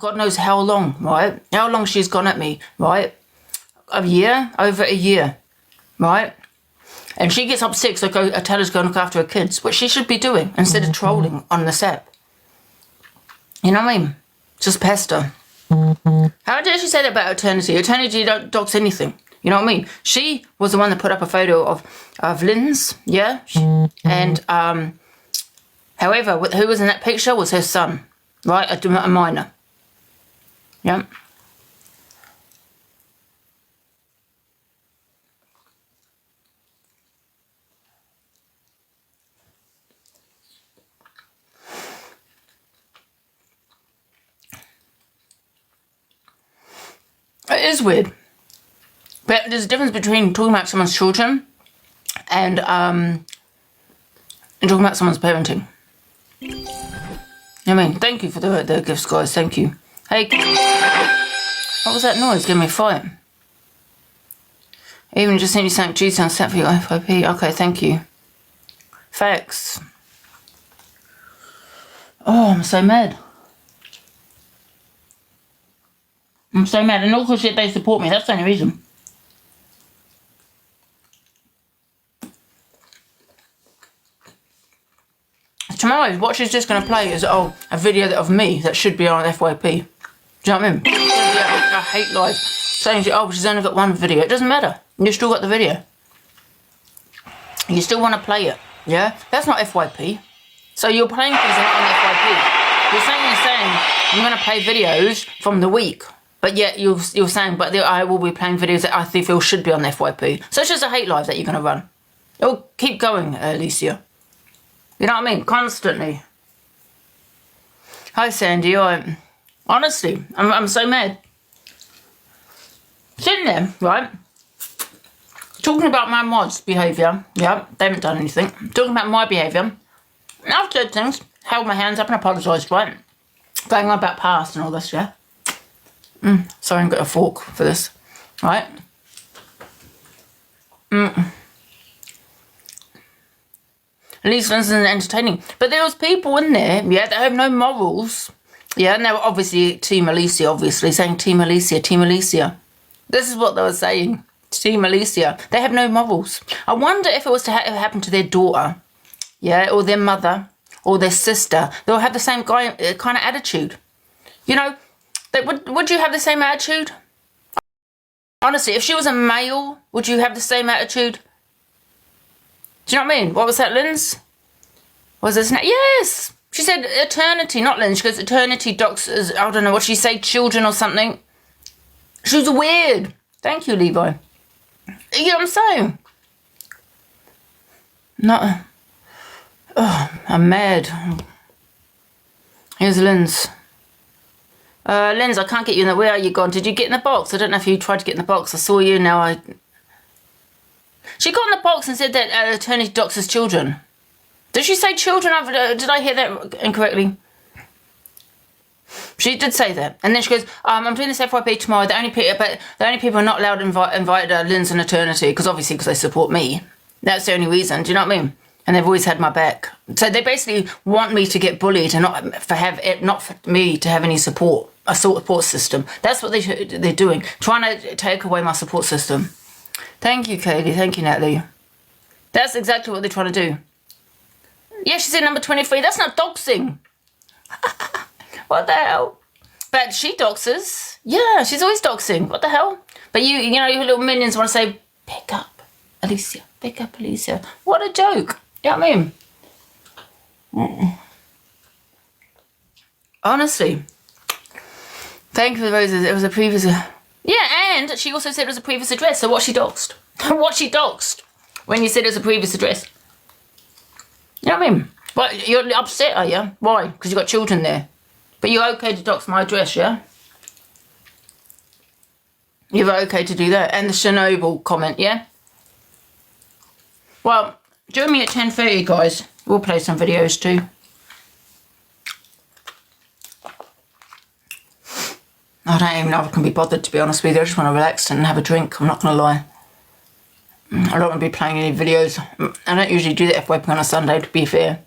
God knows how long, right? How long she's gone at me, right? A year, over a year, right? And she gets up sick, so I tell her to go and look after her kids, which she should be doing instead of trolling on the set. You know what I mean? Just pester. How dare she say that about Eternity? Eternity don't dox anything. You know what I mean? She was the one that put up a photo of Lynn's, yeah? And, however, who was in that picture was her son, right? A minor. Yeah. It is weird. But there's a difference between talking about someone's children and talking about someone's parenting. I mean, thank you for the gifts, guys. Thank you. Hey, what was that noise? Give me a fight. Even just sent you something juicy on set for your FYP. Okay, thank you. Facts. Oh, I'm so mad. I'm so mad. And all because they support me. That's the only reason. Tomorrow, what she's just going to play is, a video of me that should be on FYP. Do you know what I mean? I hate live. Saying, she's only got one video. It doesn't matter. You still got the video. You still want to play it. Yeah? That's not FYP. So you're playing things that aren't on FYP. You're saying, I'm going to play videos from the week. But yet you're saying, but I will be playing videos that I feel should be on FYP. So it's just a hate live that you're going to run. It'll keep going, Alicia. You know what I mean? Constantly. Hi, Sandy. Honestly, I'm so mad. Sitting there, right? Talking about my mods' behaviour. Yeah, they haven't done anything. Talking about my behaviour. I've said things. Held my hands up and apologised, right? Going on about past and all this, yeah? Sorry, I've got a fork for this. Right? At least this isn't entertaining. But there was people in there, yeah, that have no morals. Yeah, and they were obviously Team Alicia, obviously, saying Team Alicia, Team Alicia. This is what they were saying. Team Alicia. They have no morals. I wonder if it was to happen to their daughter, yeah, or their mother, or their sister. They'll have the same kind of attitude. You know, would you have the same attitude? Honestly, if she was a male, would you have the same attitude? Do you know what I mean? What was that, Lynn's? Was this? Yes! She said eternity, not Lynn. She goes, eternity doxes, I don't know what she said, children or something. She was weird. Thank you, Levi. You know what I'm saying? No. Oh, I'm mad. Here's Lynn's. Lynn's, I can't get you in the... Where are you gone? Did you get in the box? I don't know if you tried to get in the box. I saw you, now She got in the box and said that eternity doxes children. Did she say children? Did I hear that incorrectly? She did say that. And then she goes, I'm doing this FYP tomorrow. The only people are not allowed to invite Lynn's and Eternity, because they support me. That's the only reason. Do you know what I mean? And they've always had my back. So they basically want me to get bullied and not for me to have any support, a support system. That's what they're doing, trying to take away my support system. Thank you, Kaylee. Thank you, Natalie. That's exactly what they're trying to do. Yeah, she said number 23. That's not doxing. What the hell? But she doxes. Yeah, she's always doxing. What the hell? But you know, your little minions want to say, pick up Alicia. Pick up Alicia. What a joke. You know what I mean? Honestly. Thank you for the roses. It was a previous... Yeah, and she also said it was a previous address. So what she doxed? What she doxed when you said it was a previous address? You know what I mean? But you're upset, are you? Why? Because you've got children there. But you're okay to dox my address, yeah? You're okay to do that. And the Chernobyl comment, yeah? Well, join me at 10:30, guys. We'll play some videos too. I don't even know if I can be bothered, to be honest with you. I just want to relax and have a drink. I'm not going to lie. I don't want to be playing any videos. I don't usually do that FYP on a Sunday, to be fair.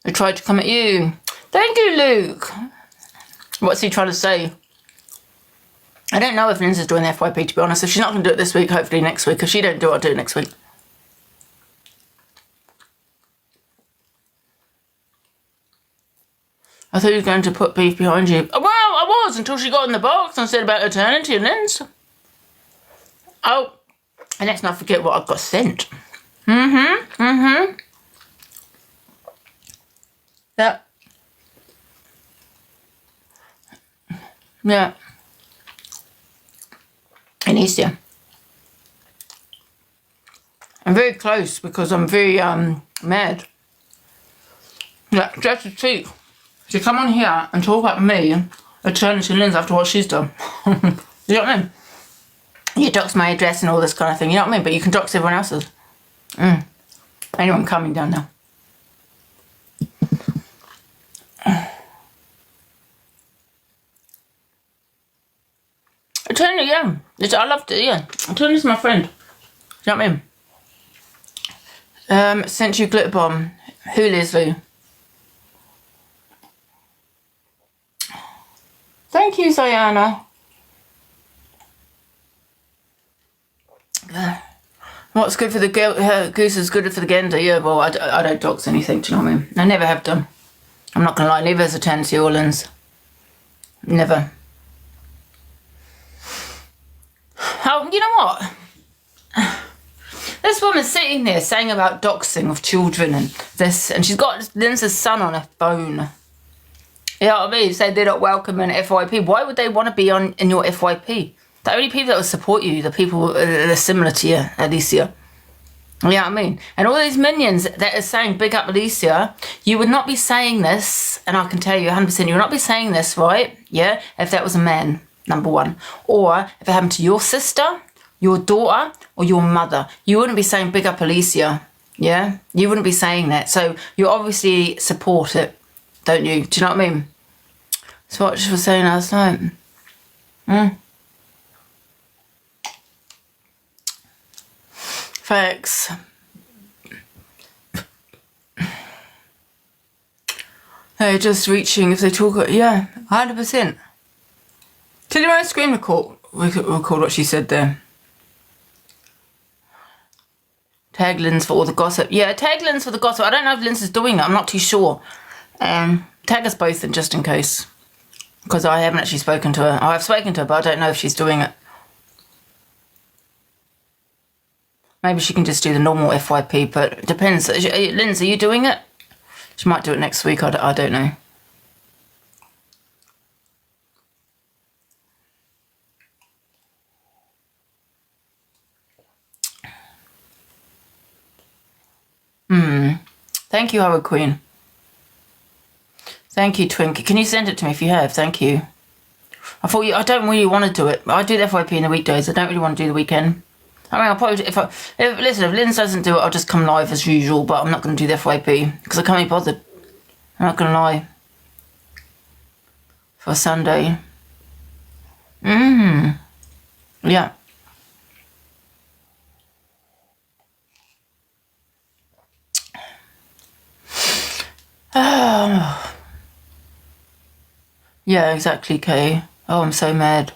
They tried to come at you. Thank you, Luke. What's he trying to say? I don't know if Lindsay's doing the FYP, to be honest. If she's not going to do it this week, hopefully next week. If she don't do it, I'll do it next week. I thought you were going to put beef behind you. Well, I was until she got in the box and said about eternity and Linz. Oh, and let's not forget what I got sent. That. Yeah. In Easter. I'm very close because I'm very mad. Yeah, just a treat. To come on here and talk about me, eternity Linz after what she's done. You know what I mean? You dox my address and all this kind of thing, you know what I mean? But you can dox everyone else's. Anyone coming down now. Eternity, yeah. I loved it, yeah. Eternity's my friend. You know what I mean? Sent you glitter bomb. Who, Leslie? Thank you, Diana. What's good for the goose is good for the gander. Yeah, well, I don't dox anything, do you know what I mean? I never have done. I'm not going to lie, neither has Eternity Orleans. Never. Oh, you know what? This woman's sitting there saying about doxing of children and this, and she's got Lindsay's son on her phone. You know what I mean? Say they're not welcome in FYP. Why would they want to be in your FYP? The only people that will support you, the people that are similar to you, Alicia. You know what I mean? And all these minions that are saying big up Alicia, you would not be saying this, and I can tell you 100%, you would not be saying this, right? Yeah? If that was a man, number one. Or if it happened to your sister, your daughter, or your mother. You wouldn't be saying big up Alicia. Yeah? You wouldn't be saying that. So you obviously support it, don't you? Do you know what I mean? That's what she was saying last night. Facts. They're just reaching if they talk. Yeah, 100%. Did you mind screen record what she said there? Tag Linz for all the gossip. Yeah, tag Linz for the gossip. I don't know if Linz is doing it. I'm not too sure. Tag us both in just in case. Because I haven't actually spoken to her. I've spoken to her, but I don't know if she's doing it. Maybe she can just do the normal FYP, but it depends. Linz, are you doing it? She might do it next week. I don't know. Thank you, Howard Queen. Thank you, Twink. Can you send it to me if you have? Thank you. I don't really want to do it. I do the FYP in the weekdays. I don't really want to do the weekend. I mean, I'll probably, listen, if Linz doesn't do it, I'll just come live as usual, but I'm not going to do the FYP, because I can't be bothered. I'm not going to lie. For Sunday. Yeah. Yeah, exactly, Kay. Oh, I'm so mad.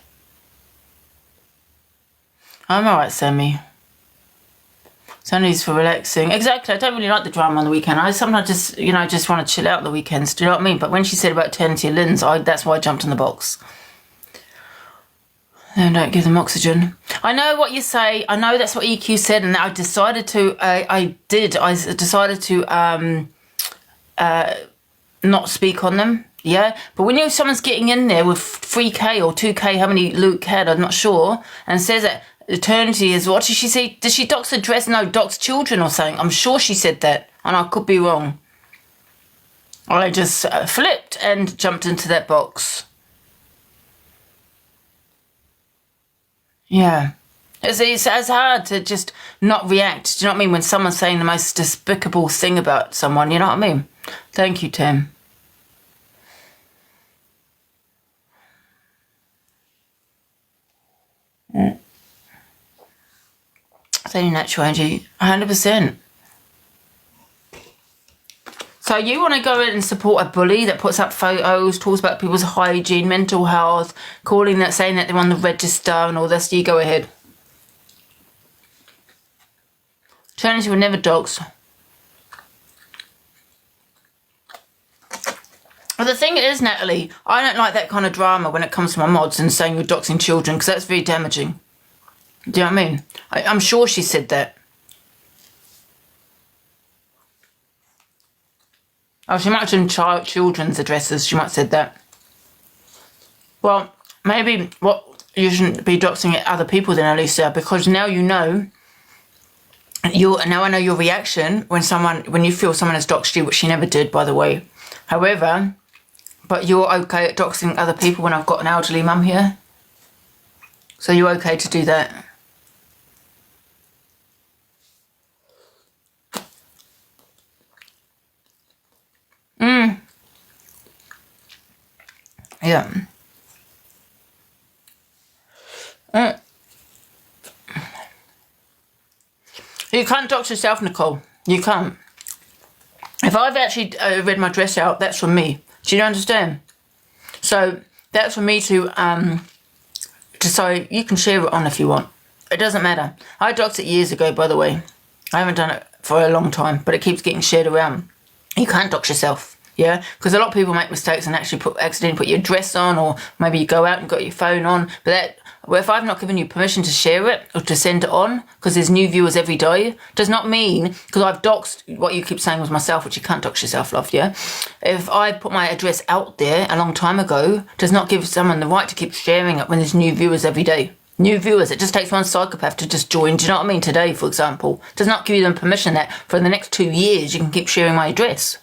I'm alright, Sammy. Sunday's for relaxing. Exactly, I don't really like the drama on the weekend. I sometimes just want to chill out the weekends, do you know what I mean? But when she said about eternity Linz, that's why I jumped in the box. And don't give them oxygen. I know what you say. I know that's what EQ said, and I decided to, I decided to not speak on them. Yeah, but when someone's getting in there with 3K or 2K, how many Luke had, I'm not sure, and says that eternity is, what did she say? Did she dox a dress? No, dox children or something. I'm sure she said that, and I could be wrong. I just flipped and jumped into that box. Yeah. It's hard to just not react. Do you know what I mean? When someone's saying the most despicable thing about someone, you know what I mean? Thank you, Tim. It's only natural, Angie. 100%. So you want to go in and support a bully that puts up photos, talks about people's hygiene, mental health, calling that, saying that they're on the register and all this. You go ahead. Trinity will never dox. Well, the thing is, Natalie, I don't like that kind of drama when it comes to my mods and saying you're doxing children, because that's very damaging. Do you know what I mean? I'm sure she said that. Oh, she might have done children's addresses. She might have said that. Well, maybe you shouldn't be doxing at other people then, Alicia, because now you know. Now I know your reaction when you feel someone has doxed you, which she never did, by the way. However, but you're okay at doxing other people when I've got an elderly mum here. So you're okay to do that. Yeah. You can't dox yourself, Nicole. You can't. If I've actually read my dress out, that's from me. Do you understand? So that's for me to so you can share it on if you want. It doesn't matter. I doxed it years ago, by the way. I haven't done it for a long time, but it keeps getting shared around. You can't dox yourself. Yeah, because a lot of people make mistakes and actually accidentally put your dress on, or maybe you go out and got your phone on. But if I've not given you permission to share it or to send it on, because there's new viewers every day, does not mean, because I've doxed what you keep saying was myself, which you can't dox yourself, love, yeah? If I put my address out there a long time ago, does not give someone the right to keep sharing it when there's new viewers every day. New viewers, it just takes one psychopath to just join, do you know what I mean? Today, for example, does not give you them permission that for the next 2 years you can keep sharing my address.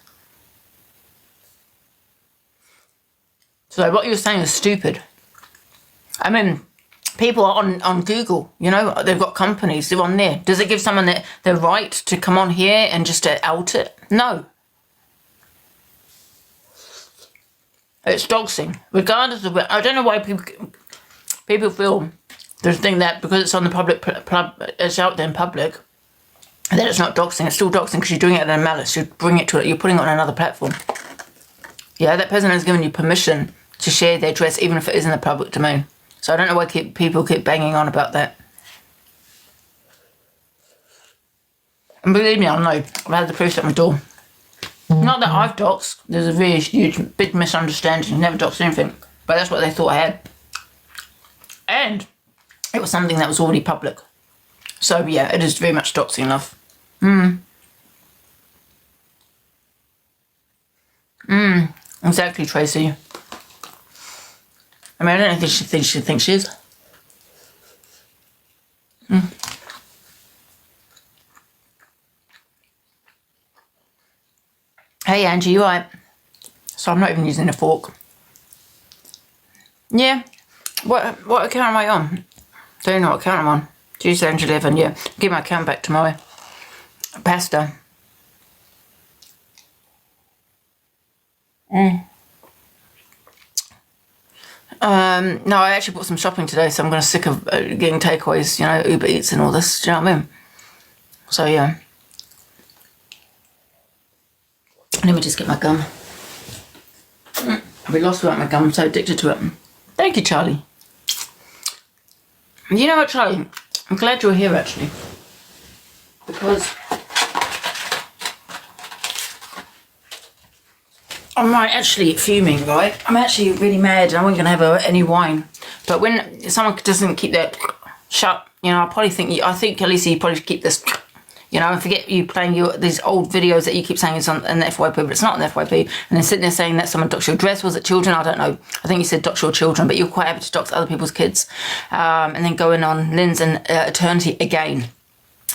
So what you're saying is stupid. I mean, people are on Google, you know, they've got companies, they're on there. Does it give someone the right to come on here and just to out it? No. It's doxing. Regardless of I don't know why people feel there's a thing that because it's on the public, it's out there in public, then it's not doxing. It's still doxing because you're doing it in Malice. You're putting it on another platform. Yeah, that person has given you permission to share their address, even if it is in the public domain. So I don't know why people keep banging on about that. And believe me, I know. I've had the proof at my door. Not that I've doxed. There's a really huge, big misunderstanding. Never doxed anything. But that's what they thought I had. And it was something that was already public. So yeah, it is very much doxing, love. Exactly, Tracy. I mean, I don't think she thinks she is. Hey, Angie, you alright? So I'm not even using a fork. Yeah. What account am I on? Don't know what account I'm on. Tuesday, 11, yeah. Give my account back tomorrow. Pasta. No, I actually bought some shopping today, so I'm going to sick of getting takeaways, you know, Uber Eats and all this, do you know what I mean? So, yeah. Let me just get my gum. I've been lost without my gum, I'm so addicted to it. Thank you, Charlie. You know what, Charlie? I'm glad you're here, actually. Because I'm actually fuming, right? I'm actually really mad and I wasn't going to have any wine. But when someone doesn't keep that shut, you know, I think at least you probably should keep this, you know, and forget you playing these old videos that you keep saying is on an FYP, but it's not an FYP. And then sitting there saying that someone doxed your dress. Was it children? I don't know. I think you said dox your children, but you're quite happy to dox other people's kids. And then going on Lynn's and Eternity again.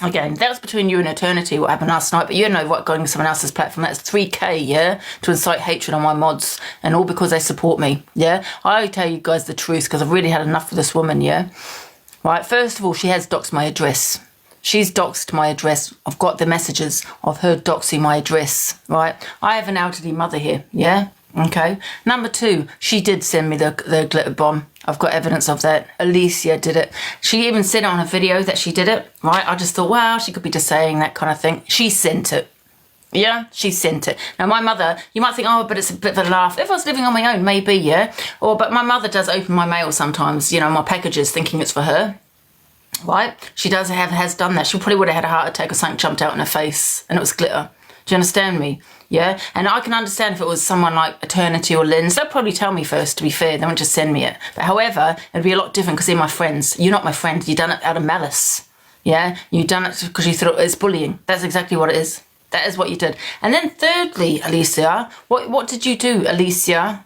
Again, that was between you and Eternity, what happened last night, but you know what, going to someone else's platform, that's 3k, yeah, to incite hatred on my mods, and all because they support me, yeah? I tell you guys the truth, because I've really had enough of this woman, yeah? Right, first of all, she has doxed my address. She's doxed my address. I've got the messages of her doxing my address, right? I have an elderly mother here, yeah? Okay. Number 2, she did send me the glitter bomb. I've got evidence of that. Alicia did it. She even said on a video that she did it, right? I just thought, well, she could be just saying that kind of thing. She sent it. Yeah, she sent it. Now, my mother, you might think, oh, but it's a bit of a laugh. If I was living on my own, maybe, yeah. But my mother does open my mail sometimes, you know, my packages, thinking it's for her. Right? She has done that. She probably would have had a heart attack or something jumped out in her face and it was glitter. Do you understand me? Yeah? And I can understand if it was someone like Eternity or Lynn's. They'll probably tell me first, to be fair. They won't just send me it. But however, it'd be a lot different because they're my friends. You're not my friend. You've done it out of malice. Yeah? You've done it because you thought it's bullying. That's exactly what it is. That is what you did. And then thirdly, Alicia, what did you do, Alicia?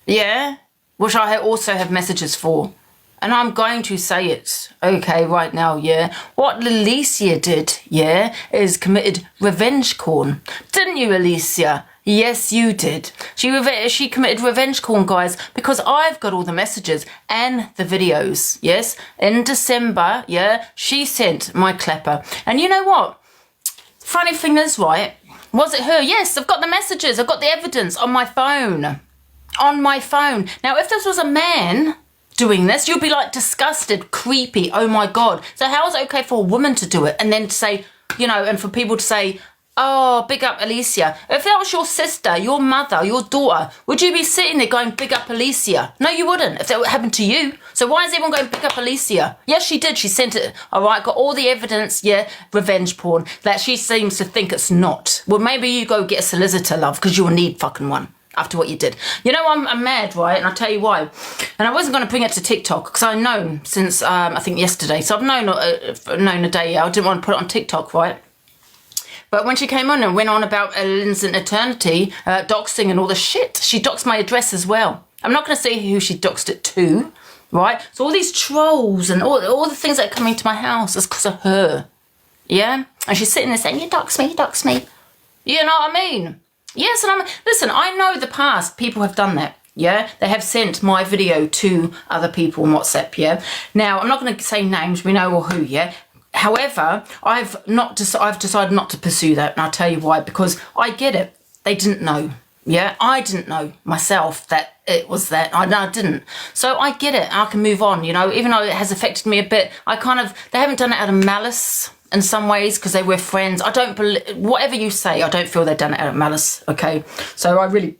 Yeah? Which I also have messages for. And I'm going to say it, okay, right now, yeah. What Alicia did, yeah, is committed revenge porn. Didn't you, Alicia? Yes, you did. She committed revenge porn, guys, because I've got all the messages and the videos, yes. In December, yeah, she sent my clapper. And you know what? Funny thing is, right, was it her? Yes, I've got the messages. I've got the evidence on my phone. On my phone. Now, if this was a man doing this, you'd be like disgusted, creepy, oh my God. So how is it okay for a woman to do it and then to say, you know, and for people to say, oh, big up Alicia. If that was your sister, your mother, your daughter, would you be sitting there going, big up Alicia? No, you wouldn't if that happened to you. So why is everyone going, big up Alicia? Yes, she did. She sent it. All right, got all the evidence, yeah, revenge porn, that she seems to think it's not. Well, maybe you go get a solicitor, love, because you'll need fucking one after what you did. You know, I'm mad, right? And I'll tell you why. And I wasn't going to bring it to TikTok because I've known since, I think, yesterday. So I've known a day. I didn't want to put it on TikTok, right? But when she came on and went on about Lynn's and Eternity, doxing and all the shit, she doxed my address as well. I'm not going to say who she doxed it to, right? So all these trolls and all the things that are coming to my house is because of her, yeah? And she's sitting there saying, you dox me, you dox me. You know what I mean? Yes, and listen, I know the past people have done that, yeah? They have sent my video to other people on WhatsApp, yeah? Now, I'm not going to say names, we know or who, yeah? However, I've decided not to pursue that, and I'll tell you why. Because I get it. They didn't know. Yeah, I didn't know myself that it was that. I didn't. So I get it. I can move on. You know, even though it has affected me a bit, they haven't done it out of malice in some ways because they were friends. I don't believe whatever you say. I don't feel they've done it out of malice. Okay, so I really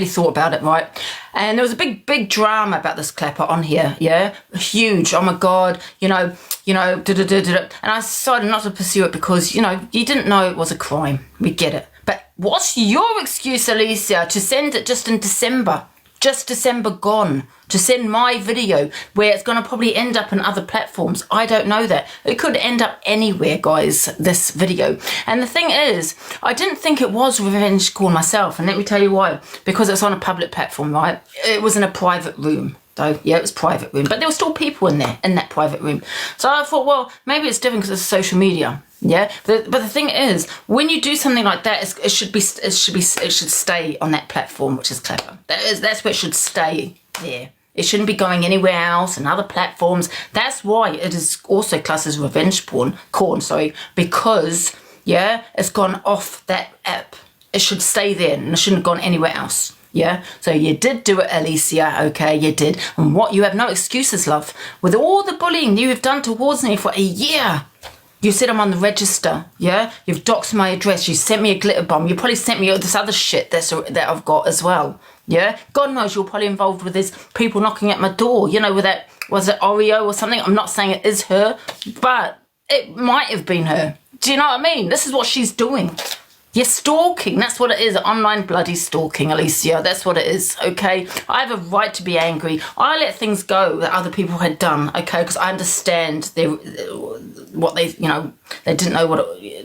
thought about it, right? And there was a big drama about this clapper on here, yeah? Huge, oh my God, you know, and I decided not to pursue it because, you know, you didn't know it was a crime. We get it. But what's your excuse, Alicia, to send it just in December? Just December gone, to send my video where it's going to probably end up on other platforms. I don't know that. It could end up anywhere, guys, this video. And the thing is, I didn't think it was revenge porn myself. And let me tell you why. Because it's on a public platform, right? It was in a private room. So, yeah, it was private room. But there were still people in there, in that private room. So I thought, well, maybe it's different because it's social media. Yeah, but the thing is, when you do something like that, it should stay on that platform, which is clever. That's where it should stay there. It shouldn't be going anywhere else and other platforms. That's why it is also classed as revenge porn, because yeah, it's gone off that app. It should stay there and it shouldn't have gone anywhere else. Yeah, so you did do it, Alicia, okay, you did. And you have no excuses, love. With all the bullying you have done towards me for a year. You said I'm on the register, yeah? You've doxed my address. You sent me a glitter bomb. You probably sent me all this other shit that I've got as well, yeah? God knows you're probably involved with these people knocking at my door, you know, with that, was it Oreo or something? I'm not saying it is her, but it might have been her. Do you know what I mean? This is what she's doing. You're stalking. That's what it is. Online bloody stalking, Alicia. That's what it is, okay? I have a right to be angry. I let things go that other people had done, okay? Because I understand they didn't know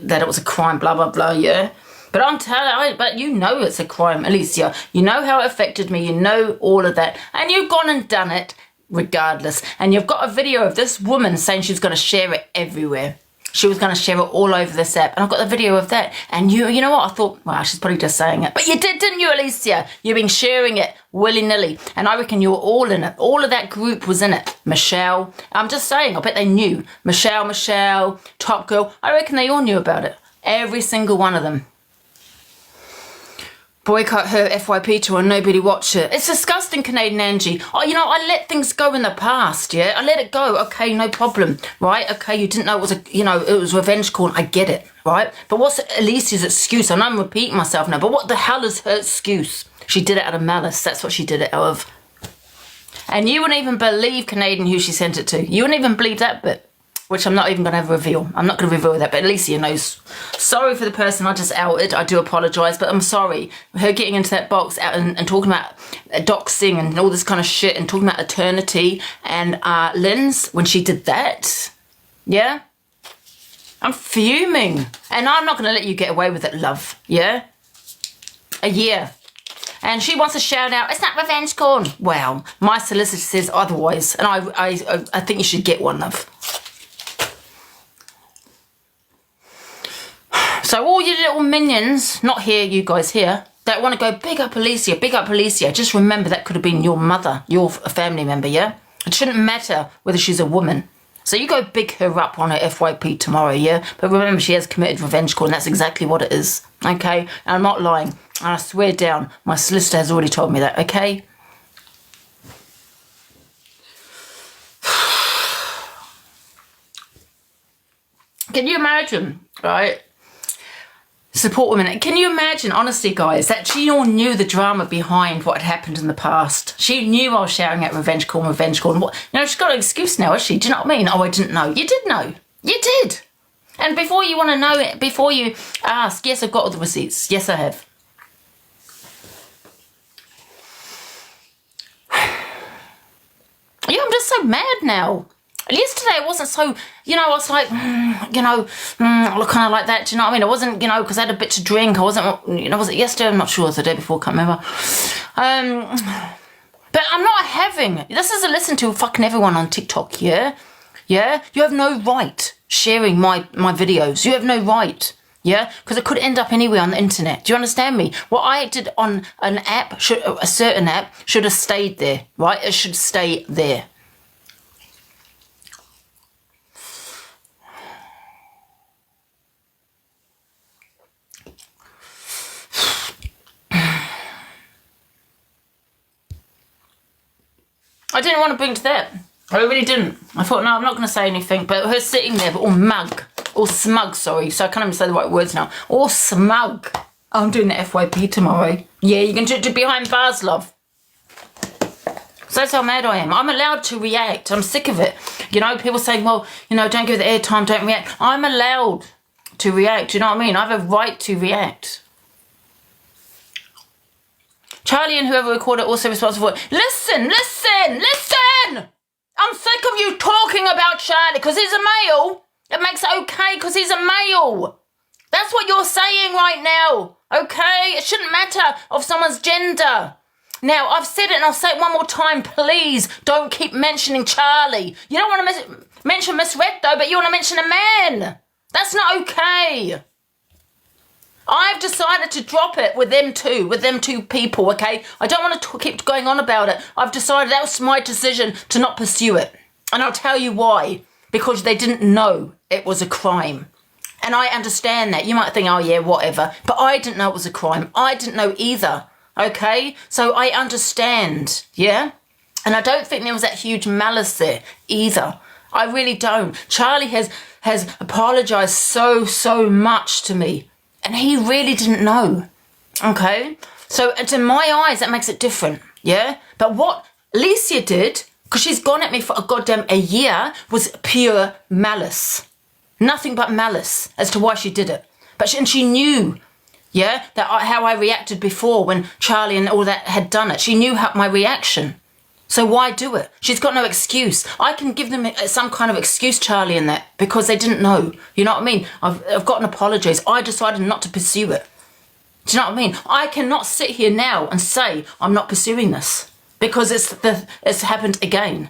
that it was a crime, blah, blah, blah, yeah? But I'm telling you, but you know it's a crime, Alicia. You know how it affected me. You know all of that. And you've gone and done it regardless. And you've got a video of this woman saying she was going to share it everywhere. She was going to share it all over this app. And I've got the video of that. And you know what? I thought, well, she's probably just saying it. But you did, didn't you, Alicia? You've been sharing it willy-nilly. And I reckon you were all in it. All of that group was in it. Michelle. I'm just saying, I bet they knew. Michelle, Top Girl. I reckon they all knew about it. Every single one of them. boycott her FYP tour and nobody watch it. It's disgusting, Canadian Angie. Oh, you know, I let things go in the past, yeah? I let it go. Okay, no problem, right? Okay, you didn't know it was it was revenge porn. I get it, right? But what's Alicia's excuse? I know I'm repeating myself now, but what the hell is her excuse? She did it out of malice. That's what she did it out of. And you wouldn't even believe, Canadian, who she sent it to. You wouldn't even believe that bit, which I'm not even going to reveal. I'm not going to reveal that, but Alicia knows. Sorry for the person I just outed. I do apologise, but I'm sorry. Her getting into that box out and talking about doxing and all this kind of shit and talking about eternity and Lynn's, when she did that, yeah? I'm fuming. And I'm not going to let you get away with it, love, yeah? A year. And she wants to shout out, it's not revenge porn. Well, my solicitor says otherwise. And I think you should get one, love. So all you little minions, not here, you guys here, that want to go, big up Alicia, just remember that could have been your mother, your family member, yeah? It shouldn't matter whether she's a woman. So you go big her up on her FYP tomorrow, yeah? But remember, she has committed revenge porn. That's exactly what it is, okay? And I'm not lying. And I swear down, my solicitor has already told me that, okay? Can you imagine, right? Support women. Can you imagine, honestly, guys, that she all knew the drama behind what had happened in the past? She knew I was shouting out revenge porn. What? You know, she's got an excuse now, has she? Do you know what I mean? Oh, I didn't know. You did know. You did. And before you want to know it, before you ask, yes, I've got all the receipts. Yes, I have. Yeah, I'm just so mad now. Yesterday I wasn't so, I was like, kind of like that, do you know what I mean? I wasn't, because I had a bit to drink. I wasn't, was it yesterday? I'm not sure. It was the day before, can't remember. But I'm not having, this is a listen to fucking everyone on TikTok, yeah? Yeah? You have no right sharing my videos. You have no right, yeah? Because it could end up anywhere on the internet. Do you understand me? What I did on an app, a certain app, should have stayed there, right? It should stay there. I didn't want to bring to that. I really didn't. I thought, no, I'm not going to say anything. But her sitting there, but all smug, sorry. So I can't even say the right words now. All smug. Oh, I'm doing the FYP tomorrow. Yeah, you can do it behind bars, love. So that's how mad I am. I'm allowed to react. I'm sick of it. People saying, well, don't give the airtime, don't react. I'm allowed to react. Do you know what I mean? I have a right to react. Charlie and whoever recorded also responsible for it. Listen! I'm sick of you talking about Charlie because he's a male. It makes it okay because he's a male. That's what you're saying right now, okay? It shouldn't matter of someone's gender. Now, I've said it and I'll say it one more time. Please don't keep mentioning Charlie. You don't want to mention Miss Red, though, but you want to mention a man. That's not okay. I've decided to drop it with them two people, okay? I don't want to keep going on about it. I've decided that was my decision to not pursue it. And I'll tell you why. Because they didn't know it was a crime. And I understand that. You might think, oh yeah, whatever. But I didn't know it was a crime. I didn't know either, okay? So I understand, yeah? And I don't think there was that huge malice there either. I really don't. Charlie has apologised so much to me. And he really didn't know, okay? So to my eyes, that makes it different, yeah? But what Alicia did, because she's gone at me for a year, was pure malice. Nothing but malice as to why she did it. But she knew, yeah, that how I reacted before when Charlie and all that had done it. She knew my reaction. So why do it? She's got no excuse. I can give them some kind of excuse, Charlie, in that, because they didn't know. You know what I mean? I've gotten apologies. I decided not to pursue it. Do you know what I mean? I cannot sit here now and say I'm not pursuing this because it's happened again.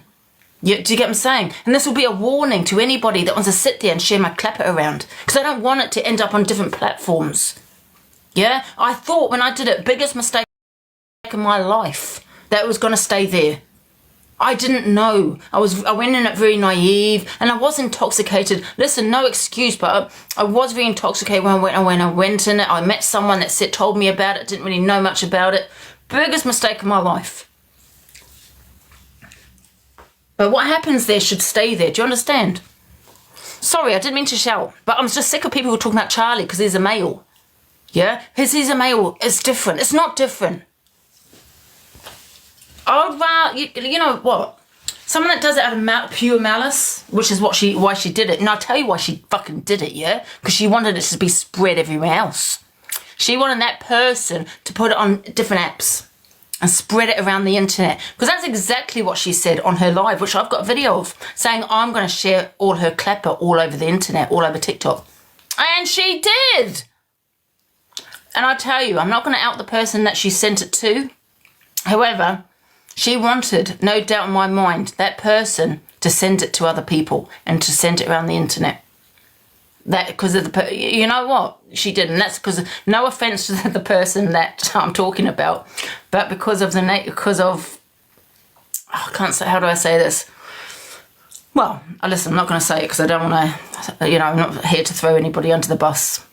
Do you get what I'm saying? And this will be a warning to anybody that wants to sit there and share my clapper around because I don't want it to end up on different platforms. Yeah? I thought when I did it, biggest mistake in my life, that it was going to stay there. I didn't know. I went in it very naive, and I was intoxicated. Listen, no excuse, but I was very intoxicated when I went in it. I met someone that told me about it. Didn't really know much about it. Biggest mistake of my life. But what happens there should stay there. Do you understand? Sorry, I didn't mean to shout, but I'm just sick of people who are talking about Charlie because he's a male. Yeah, because he's a male. It's different. It's not different. I'd rather, you know what? Someone that does it out of pure malice, which is why she did it. And I'll tell you why she fucking did it, yeah? Because she wanted it to be spread everywhere else. She wanted that person to put it on different apps and spread it around the internet. Because that's exactly what she said on her live, which I've got a video of, saying I'm going to share all her clapper all over the internet, all over TikTok. And she did. And I tell you, I'm not going to out the person that she sent it to. However, she wanted, no doubt in my mind, that person to send it to other people and to send it around the internet. That because of the, you know what, she did, and that's because, no offense to the person that I'm talking about, but because of I can't say, how do I say this? Well, listen, I'm not going to say it because I don't want to, you know, I'm not here to throw anybody under the bus.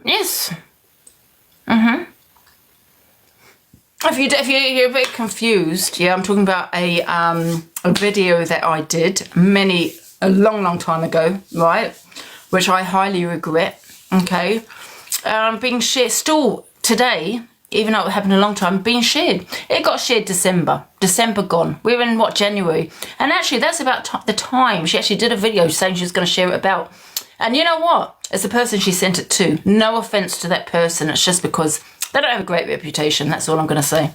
Yes. If you're a bit confused, yeah, I'm talking about a video that I did a long time ago, right? Which I highly regret. Okay, being shared still today, even though it happened a long time, being shared. It got shared December gone. We're in what, January, and actually that's about the time she actually did a video saying she was going to share it about. And you know what? It's the person she sent it to. No offense to that person. It's just because they don't have a great reputation. That's all I'm going to say.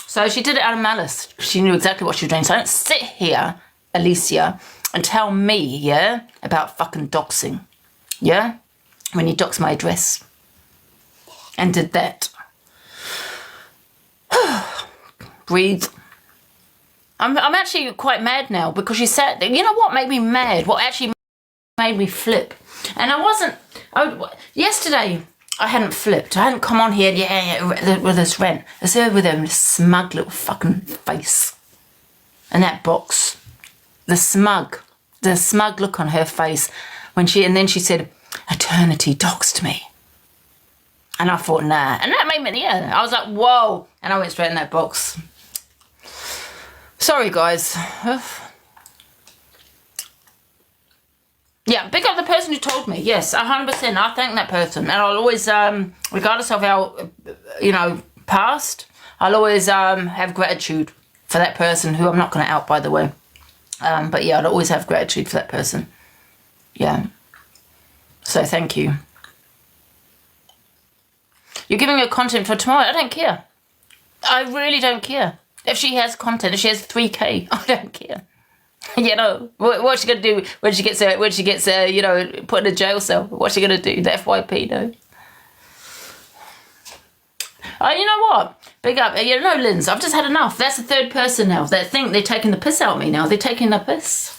So she did it out of malice. She knew exactly what she was doing. So don't sit here, Alicia, and tell me, yeah, about fucking doxing. Yeah? When you doxed my address. And did that. Breathe. I'm actually quite mad now because she said, you know what made me mad? What actually made me flip? And yesterday, I hadn't flipped. I hadn't come on here, with this rant. I was there with a smug little fucking face. And that box. The smug look on her face. And then she said, eternity doxed me. And I thought, nah. And that made me, yeah. I was like, whoa. And I went straight in that box. Sorry, guys. Yeah, pick up the person who told me. Yes, 100%. I thank that person. And I'll always, regardless of our, you know, past, I'll always have gratitude for that person who I'm not going to out, by the way. But yeah, I'll always have gratitude for that person. Yeah. So thank you. You're giving her content for tomorrow. I don't care. I really don't care. If she has content, if she has 3K, I don't care. You know, what's she gonna do when she gets you know, put in a jail cell? What's she gonna do? The FYP, no. Oh, you know what? Big up. You know, Linz, I've just had enough. That's the third person now that think they're taking the piss out of me now. They're taking the piss.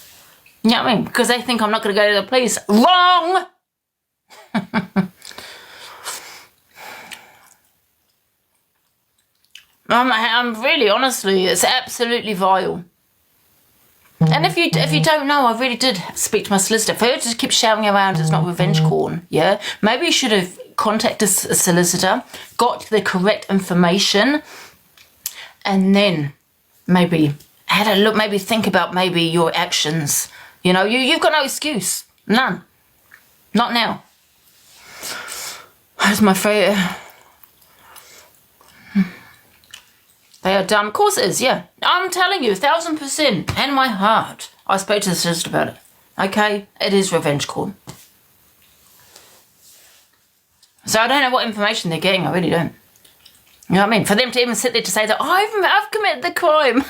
You know what I mean? Because they think I'm not gonna go to the police. Wrong. I'm really, honestly, it's absolutely vile. And if you don't know, I really did speak to my solicitor. For her to just keep shouting around, it's not revenge porn, yeah? Maybe you should have contacted a solicitor, got the correct information, and then maybe had a look, maybe think about maybe your actions. You know, you've got no excuse. None. Not now. That's my favourite. They are dumb. Of course it is, yeah. I'm telling you, 1,000%, and my heart. I spoke to the solicitor about it. Okay? It is revenge porn. So I don't know what information they're getting. I really don't. You know what I mean? For them to even sit there to say that, I've committed the crime.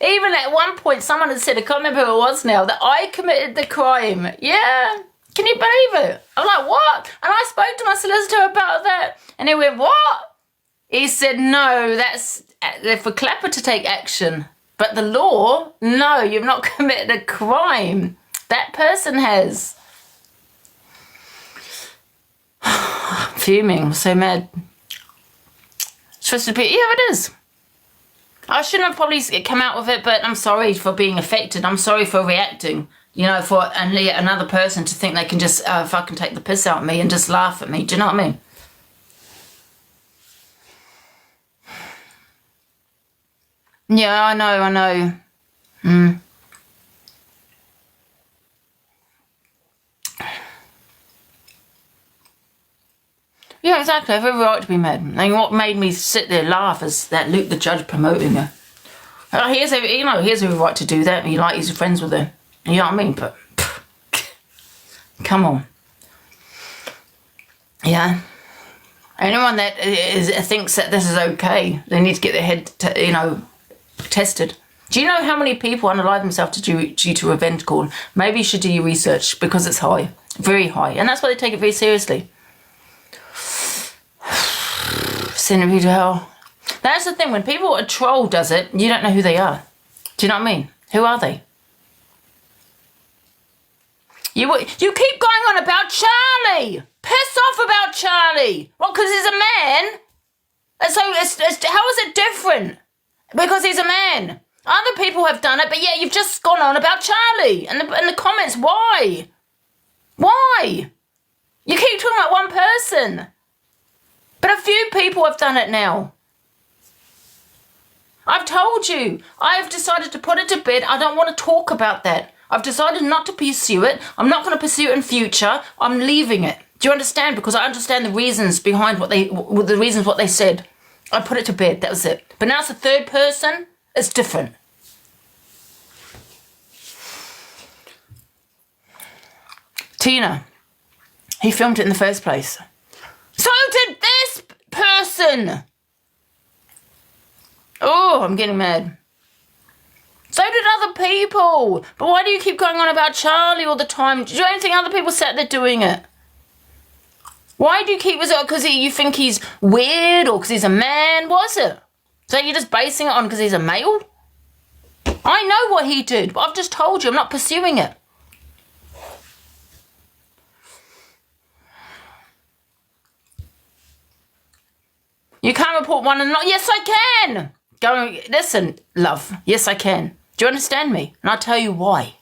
Even at one point, someone had said, I can't remember who it was now, that I committed the crime. Yeah. Can you believe it? I'm like, what? And I spoke to my solicitor about that. And he went, what? He said, no, that's for Clapper to take action. But the law, no, you've not committed a crime. That person has. Fuming, I'm so mad. supposed to be, yeah, it is. I shouldn't have probably come out with it, but I'm sorry for being affected. I'm sorry for reacting, for another person to think they can just fucking take the piss out of me and just laugh at me. Do you know what I mean? Yeah, I know. Yeah, exactly. I have every right to be mad. And what made me sit there laugh is that Luke the judge promoting her. He has every right to do that. He's friends with her. You know what I mean? But come on. Yeah. Anyone that thinks that this is okay, they need to get their head, tested. Do you know how many people unalive themselves due to revenge porn? Maybe you should do your research because it's high, very high, and that's why they take it very seriously. Send me to hell. That's the thing. When a troll does it, you don't know who they are. Do you know what I mean? Who are they? You keep going on about Charlie. Piss off about Charlie. Well, because he's a man. And so how is it different? Because he's a man. Other people have done it, but yeah, you've just gone on about Charlie. And the comments, why? Why? You keep talking about one person. But a few people have done it now. I've told you. I've decided to put it to bed. I don't want to talk about that. I've decided not to pursue it. I'm not going to pursue it in future. I'm leaving it. Do you understand? Because I understand the reasons behind what they said. I put it to bed. That was it. But now it's the third person. It's different. Tina. He filmed it in the first place. So did this person. Oh, I'm getting mad. So did other people. But why do you keep going on about Charlie all the time? Do you think other people sat there doing it? Why do you keep... Was it because you think he's weird or because he's a man? What is it? So you're just basing it on because he's a male? I know what he did, but I've just told you I'm not pursuing it. You can't report one and not... Yes, I can. Go, listen, love. Yes, I can. Do you understand me? And I'll tell you why.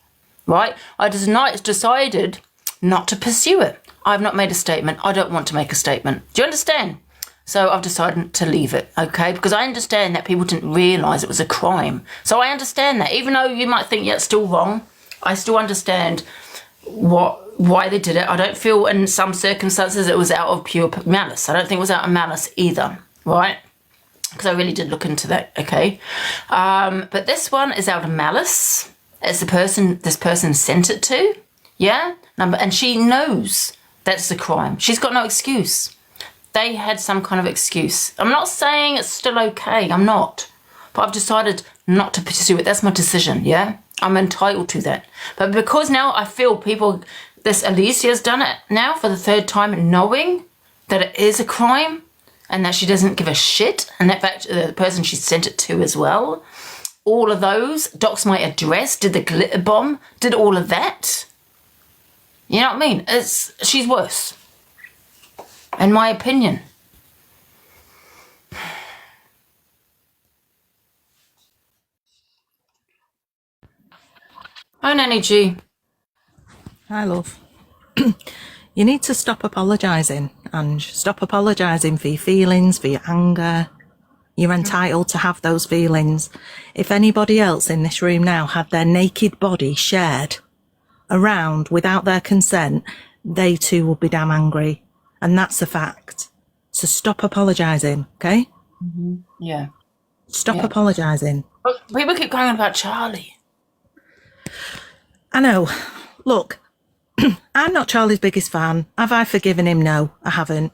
Right? I decided not to pursue it. I've not made a statement. I don't want to make a statement. Do you understand? So I've decided to leave it, okay? Because I understand that people didn't realise it was a crime. So I understand that. Even though you might think, yeah, it's still wrong, I still understand why they did it. I don't feel in some circumstances it was out of pure malice. I don't think it was out of malice either, right? Because I really did look into that, okay? But this one is out of malice. It's this person sent it to, yeah? And she knows that's a crime. She's got no excuse. They had some kind of excuse. I'm not saying it's still okay. I'm not. But I've decided not to pursue it. That's my decision, yeah? I'm entitled to that. But because now I feel this Alicia's done it now for the third time, knowing that it is a crime and that she doesn't give a shit, and that fact the person she sent it to as well, all of those, doxed my address, did the glitter bomb, did all of that. You know what I mean? She's worse. In my opinion. Hi, Nanny G. Hi, love. You need to stop apologising, Ange. Stop apologising for your feelings, for your anger. You're entitled to have those feelings. If anybody else in this room now had their naked body shared around without their consent, they too would be damn angry. And that's a fact. So stop apologising, okay? Mm-hmm. Yeah. Stop apologising. But people keep going on about Charlie. I know. Look, I'm not Charlie's biggest fan. Have I forgiven him? No, I haven't.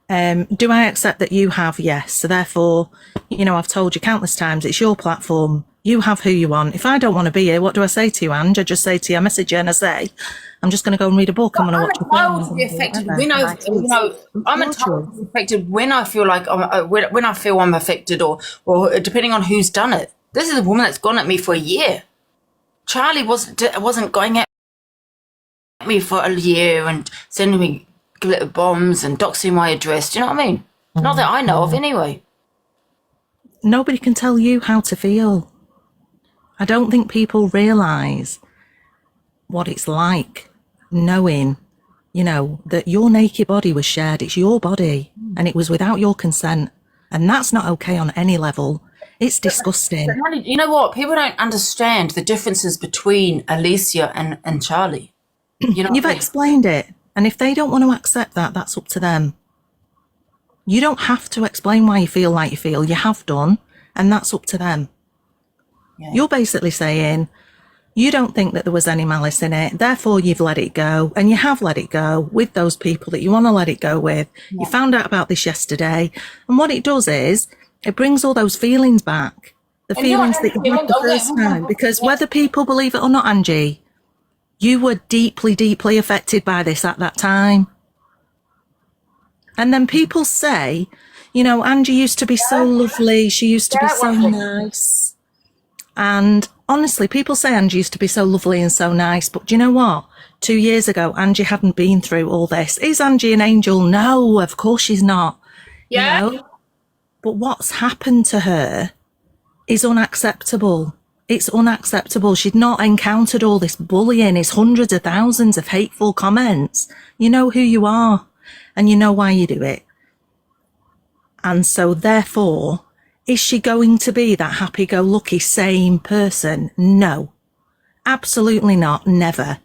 Do I accept that you have? Yes. So therefore, I've told you countless times, it's your platform. You have who you want. If I don't want to be here, what do I say to you, Ange? I just say to you, I message you and I say, I'm just going to go and read a book. I'm going to watch a film. I'm entitled to be affected when I feel like when I feel I'm affected, or depending on who's done it. This is a woman that's gone at me for a year. Charlie wasn't going at me for a year and sending me glitter bombs and doxing my address. Do you know what I mean? Not that I know of, anyway. nobody can tell you how to feel. I don't think people realise what it's like knowing, you know, that your naked body was shared. It's your body and it was without your consent. And that's not okay on any level. It's disgusting. You know what? People don't understand the differences between Alicia and Charlie. You know, You've explained it. And if they don't want to accept that, that's up to them. You don't have to explain why you feel like you feel. You have done, and that's up to them. Yeah. You're basically saying you don't think that there was any malice in it, therefore you've let it go, and you have let it go with those people that you want to let it go with. Yeah. You found out about this yesterday, and what it does is it brings all those feelings back, the feelings that you had the first time, because whether people believe it or not, Angie, you were deeply, deeply affected by this at that time. And then people say, you know, Angie used to be so lovely. She used to be so nice. And honestly, people say Angie used to be so lovely and so nice. But do you know what? 2 years ago, Angie hadn't been through all this. Is Angie an angel? No, of course she's not. Yeah. You know? But what's happened to her is unacceptable. It's unacceptable. She'd not encountered all this bullying. It's hundreds of thousands of hateful comments. You know who you are and you know why you do it. And so therefore, is she going to be that happy-go-lucky same person? No, absolutely not. Never.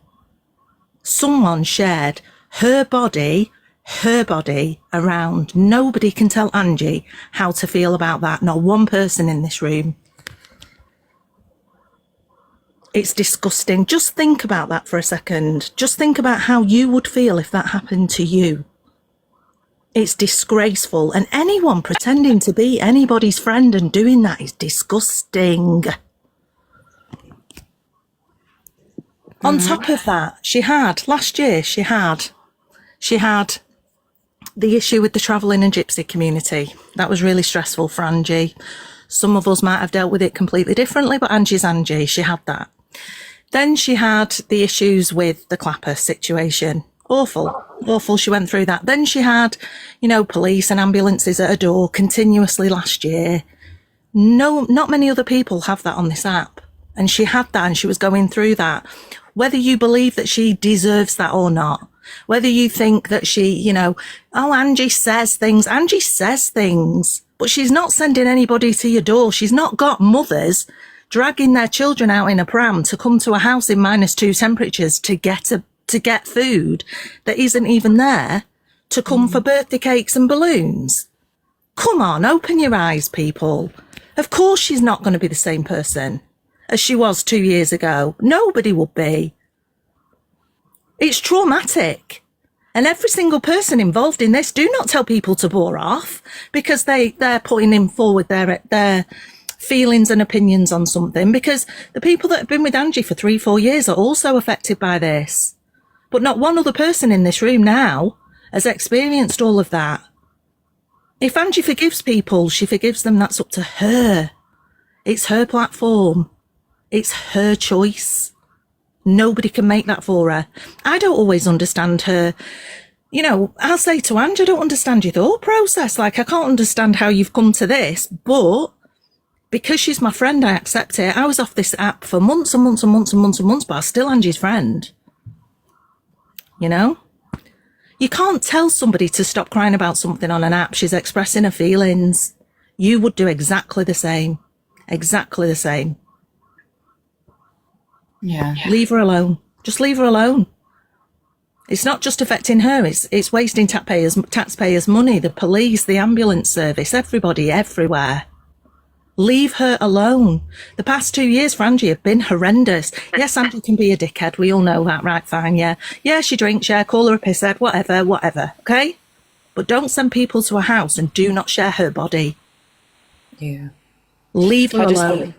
Someone shared her body around. Nobody can tell Angie how to feel about that. Not one person in this room. It's disgusting. Just think about that for a second. Just think about how you would feel if that happened to you. It's disgraceful. And anyone pretending to be anybody's friend and doing that is disgusting. On top of that, last year, she had the issue with the travelling and gypsy community. That was really stressful for Angie. Some of us might have dealt with it completely differently, but Angie's Angie. She had that. Then she had the issues with the Clapper situation. Awful. She went through that. Then she had, you know, police and ambulances at her door continuously last year. No, not many other people have that on this app. And she had that and she was going through that. Whether you believe that she deserves that or not, whether you think that she, you know, oh, Angie says things, but she's not sending anybody to your door. She's not got mothers dragging their children out in a pram to come to a house in -2 temperatures to get food that isn't even there, to come for birthday cakes and balloons. Come on, open your eyes, people. Of course she's not going to be the same person as she was 2 years ago. Nobody would be. It's traumatic. And every single person involved in this, do not tell people to bore off because they're putting in forward their feelings and opinions on something, because the people that have been with Angie for 3-4 years are also affected by this. But not one other person in this room now has experienced all of that. If Angie forgives people, she forgives them. That's up to her. It's her platform. It's her choice. Nobody can make that for her. I don't always understand her. You know, I'll say to Angie, I don't understand your thought process. Like, I can't understand how you've come to this, but because she's my friend, I accept it. I was off this app for months and months and months and months and months, but I'm still Angie's friend. You know? You can't tell somebody to stop crying about something on an app. She's expressing her feelings. You would do exactly the same. Exactly the same. Yeah. Leave her alone. Just leave her alone. It's not just affecting her. It's wasting taxpayers' money, the police, the ambulance service, everybody, everywhere. Leave her alone. The past 2 years for Angie have been horrendous. Yes, Angie can be a dickhead. We all know that, right? Fine, yeah. Yeah, she drinks, yeah, call her a pisshead, whatever, okay? But don't send people to her house and do not share her body. Yeah. Leave her alone.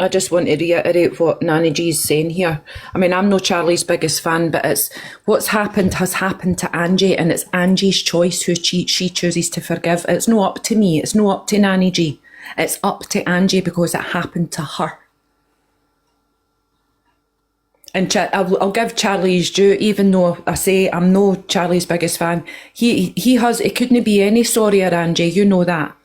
I just want to reiterate what Nanny G's saying here. I mean, I'm no Charlie's biggest fan, but it's what's happened has happened to Angie, and it's Angie's choice who she chooses to forgive. It's not up to me. It's not up to Nanny G. It's up to Angie because it happened to her. And I'll give Charlie his due, even though I say I'm no Charlie's biggest fan. He couldn't be any sorrier, Angie. You know that.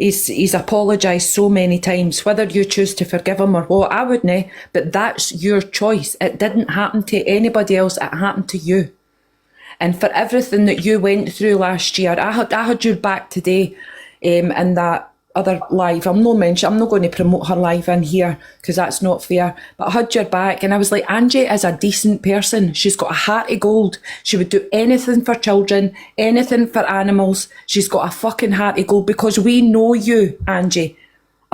He's apologised so many times. Whether you choose to forgive him or what, I wouldn't, but that's your choice. It didn't happen to anybody else, it happened to you. And for everything that you went through last year, I had your back today in that other live. I'm not going to promote her live in here because that's not fair, but I had your back and I was like, Angie is a decent person. She's got a heart of gold. She would do anything for children, anything for animals. She's got a fucking heart of gold because we know you, Angie.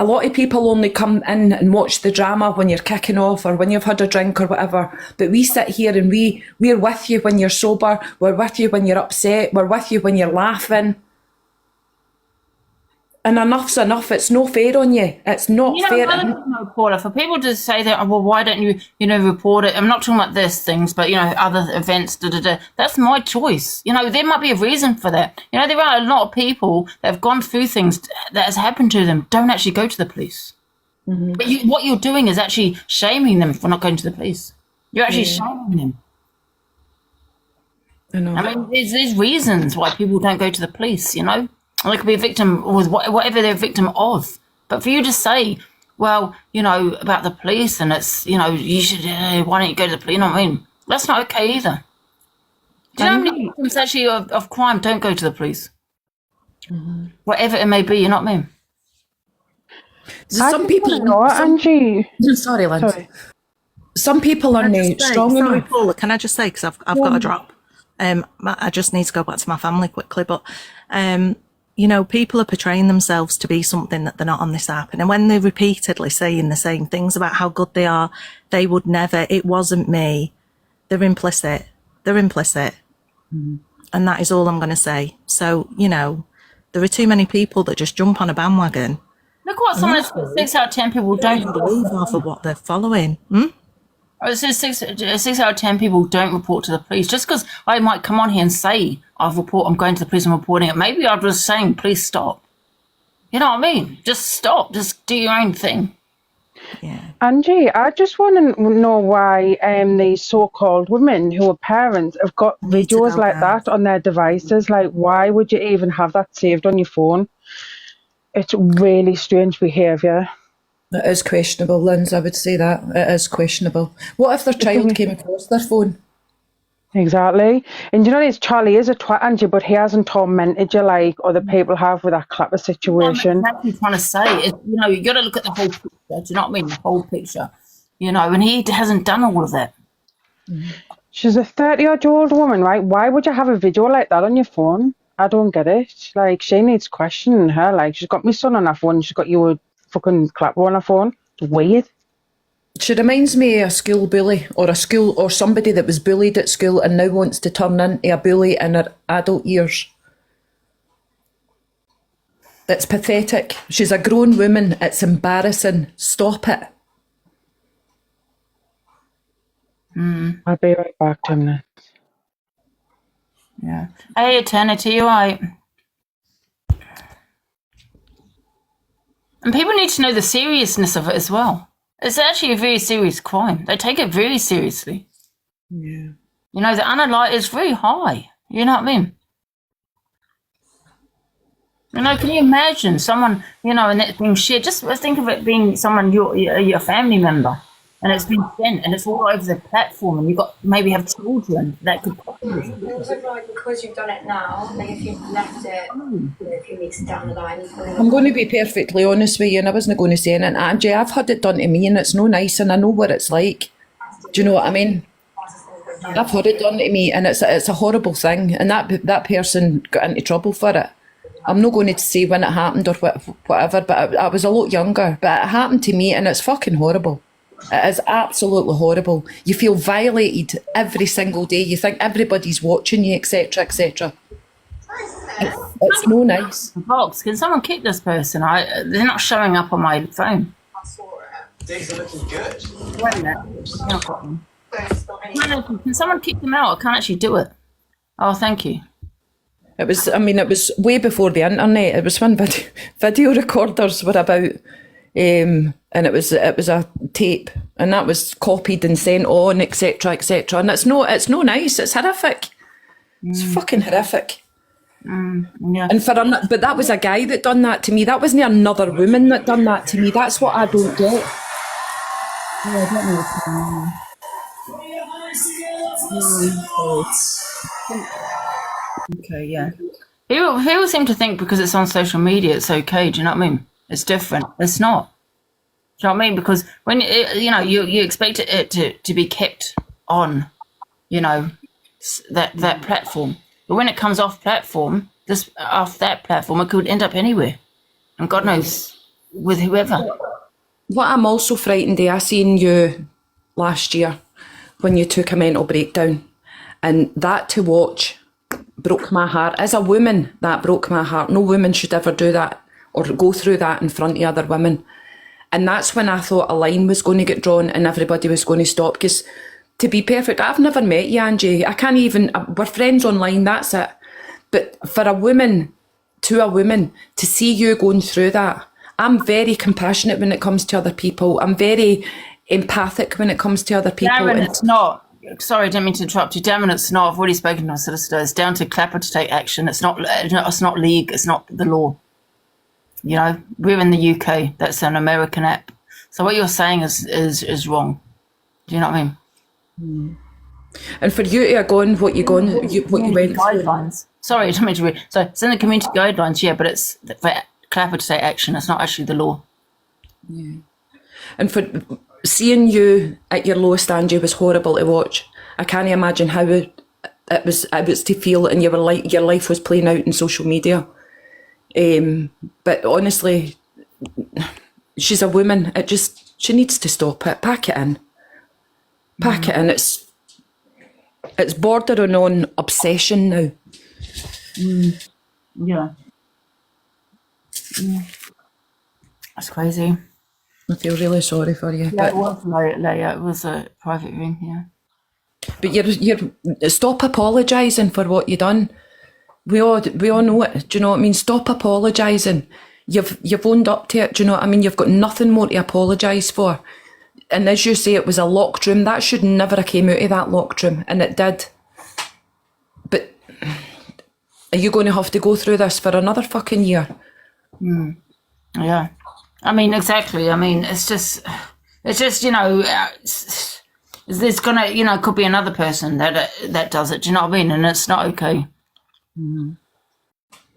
A lot of people only come in and watch the drama when you're kicking off or when you've had a drink or whatever, but we sit here and we're with you when you're sober, we're with you when you're upset, we're with you when you're laughing. And enough's enough. It's no fair on you. It's not fair. Reporter, for people to say that, well, why don't you, report it? I'm not talking about this things, but, other events, That's my choice. There might be a reason for that. There are a lot of people that have gone through things that has happened to them, don't actually go to the police. Mm-hmm. But what you're doing is actually shaming them for not going to the police. You're actually shaming them. I know. I mean, there's reasons why people don't go to the police, They could be a victim with whatever they're a victim of. But for you to say, well, about the police and it's, you should, why don't you go to the police? You know what I mean? That's not okay either. Do you know how many victims actually of crime don't go to the police? Mm-hmm. Whatever it may be, you know what I mean? Some people know, Angie. Sorry, Lynn. Sorry. Some people are strong enough. Sorry, Paula, can I just say, because I've got to drop. I just need to go back to my family quickly, but people are portraying themselves to be something that they're not on this app. And when they're repeatedly saying the same things about how good they are, they would never, it wasn't me. They're implicit. Mm-hmm. And that is all I'm going to say. So, there are too many people that just jump on a bandwagon. Look what someone 6 out of 10 people don't believe half of what they're following. It says 6 out of 10 people don't report to the police. Just because I might come on here and say I'm going to the police, I'm reporting it. Maybe I'm just saying, please stop. You know what I mean? Just stop. Just do your own thing. Yeah. Angie, I just want to know why these so-called women who are parents have got videos like that on their devices. Like, why would you even have that saved on your phone? It's really strange behaviour. It is questionable, Linz, I would say that. It is questionable. What if their child came across their phone? Exactly. And this Charlie is a twat, Angie, but he hasn't tormented you like other people have with that clapper situation. That's what I'm trying to say. You got to look at the whole picture. Do you know what I mean? The whole picture. And he hasn't done all of that. She's a 30-odd-year-old woman, right? Why would you have a video like that on your phone? I don't get it. Like, she needs questioning her. Like, she's got my son on her phone. She's got you a fucking clapper on her phone. It's weird. She reminds me of a school bully or somebody that was bullied at school and now wants to turn into a bully in her adult years. It's pathetic. She's a grown woman. It's embarrassing. Stop it. I'll be right back, 10 minutes. Yeah. Hey, Eternity, you right? And people need to know the seriousness of it as well. It's actually a very serious crime. They take it very seriously. Yeah. The analyte is very high. You know what I mean? Can you imagine someone, and it being shared? Just think of it being someone, your family member, and it's been sent, and it's all over the platform, and you've got maybe have children that could possibly. Also, like, because you've done it now, like if you've left it a few weeks down the line, I'm going to be perfectly honest with you, and I wasn't going to say anything. Angie, I've had it done to me, and it's no nice, and I know what it's like. Do you know what I mean? I've had it done to me, and it's a horrible thing, and that person got into trouble for it. I'm not going to say when it happened or whatever, but I was a lot younger. But it happened to me, and it's fucking horrible. It is absolutely horrible. You feel violated every single day. You think everybody's watching you, etc., etc. It's no nice. Box, can someone kick this person? They're not showing up on my phone. I saw it. Things are looking good. Wait a minute. Can someone kick them out? I can't actually do it. Oh, thank you. It was way before the internet. It was when video recorders were about. And it was a tape, and that was copied and sent on, etc., etc. And it's no nice. It's horrific. It's fucking horrific. Yeah. And but that was a guy that done that to me. That wasn't another woman that done that to me. That's what I don't get. Okay, yeah. People seem to think because it's on social media, it's okay. Do you know what I mean? It's different. It's not. Do you know what I mean? Because when you expect it to be kept on, that platform. But when it comes off platform, off that platform, it could end up anywhere, and God knows with whoever. What I'm also frightened of, I seen you last year when you took a mental breakdown, and that to watch broke my heart. As a woman, that broke my heart. No woman should ever do that or go through that in front of other women. And that's when I thought a line was going to get drawn and everybody was going to stop. Because to be perfect, I've never met you, Angie. I can't even, we're friends online, that's it. But for a woman, to see you going through that, I'm very compassionate when it comes to other people. I'm very empathic when it comes to other people. Darren, it's not. Sorry, I didn't mean to interrupt you. Darren, it's not. I've already spoken to my solicitor. It's down to Clapper to take action. It's not league. It's not the law. We're in the UK. That's an American app. So what you're saying is wrong. Do you know what I mean? And for you to go on what you went through. Guidelines. Sorry, I didn't mean to read. So it's in the community guidelines, yeah, but it's for Clapper to take action. It's not actually the law. Yeah. And for seeing you at your lowest, Angie, was horrible to watch. I can't imagine how it was to feel, and you were like your life was playing out in social media. But honestly, she's a woman. She needs to stop it. Pack it in. Pack it in. It's bordering on obsession now. Yeah. That's crazy. I feel really sorry for you. Yeah, But it was Leia. It was a private ring, yeah. But you're stop apologising for what you done. We all know it. Do you know what I mean? Stop apologising. You've owned up to it. Do you know what I mean? You've got nothing more to apologise for. And as you say, it was a locked room. That should never have came out of that locked room, and it did. But are you going to have to go through this for another fucking year? Yeah. I mean, exactly. I mean, it's just there's gonna, could be another person that does it. Do you know what I mean? And it's not okay.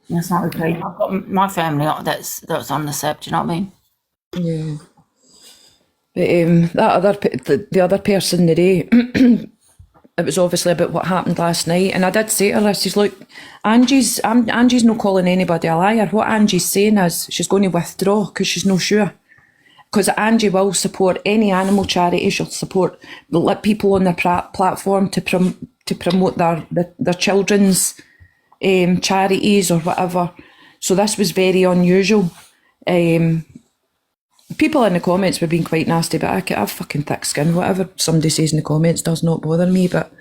It's not okay. I've got my family that's on the app. Do you know what I mean? Yeah. But the other person today, it was obviously about what happened last night, and I did say to her, she's like, Angie's not calling anybody a liar. What Angie's saying is she's going to withdraw because she's not sure. Because Angie will support any animal charity. She'll support let people on their platform to promote their children's charities or whatever. So this was very unusual. People in the comments were being quite nasty, but I have fucking thick skin. Whatever somebody says in the comments does not bother me. But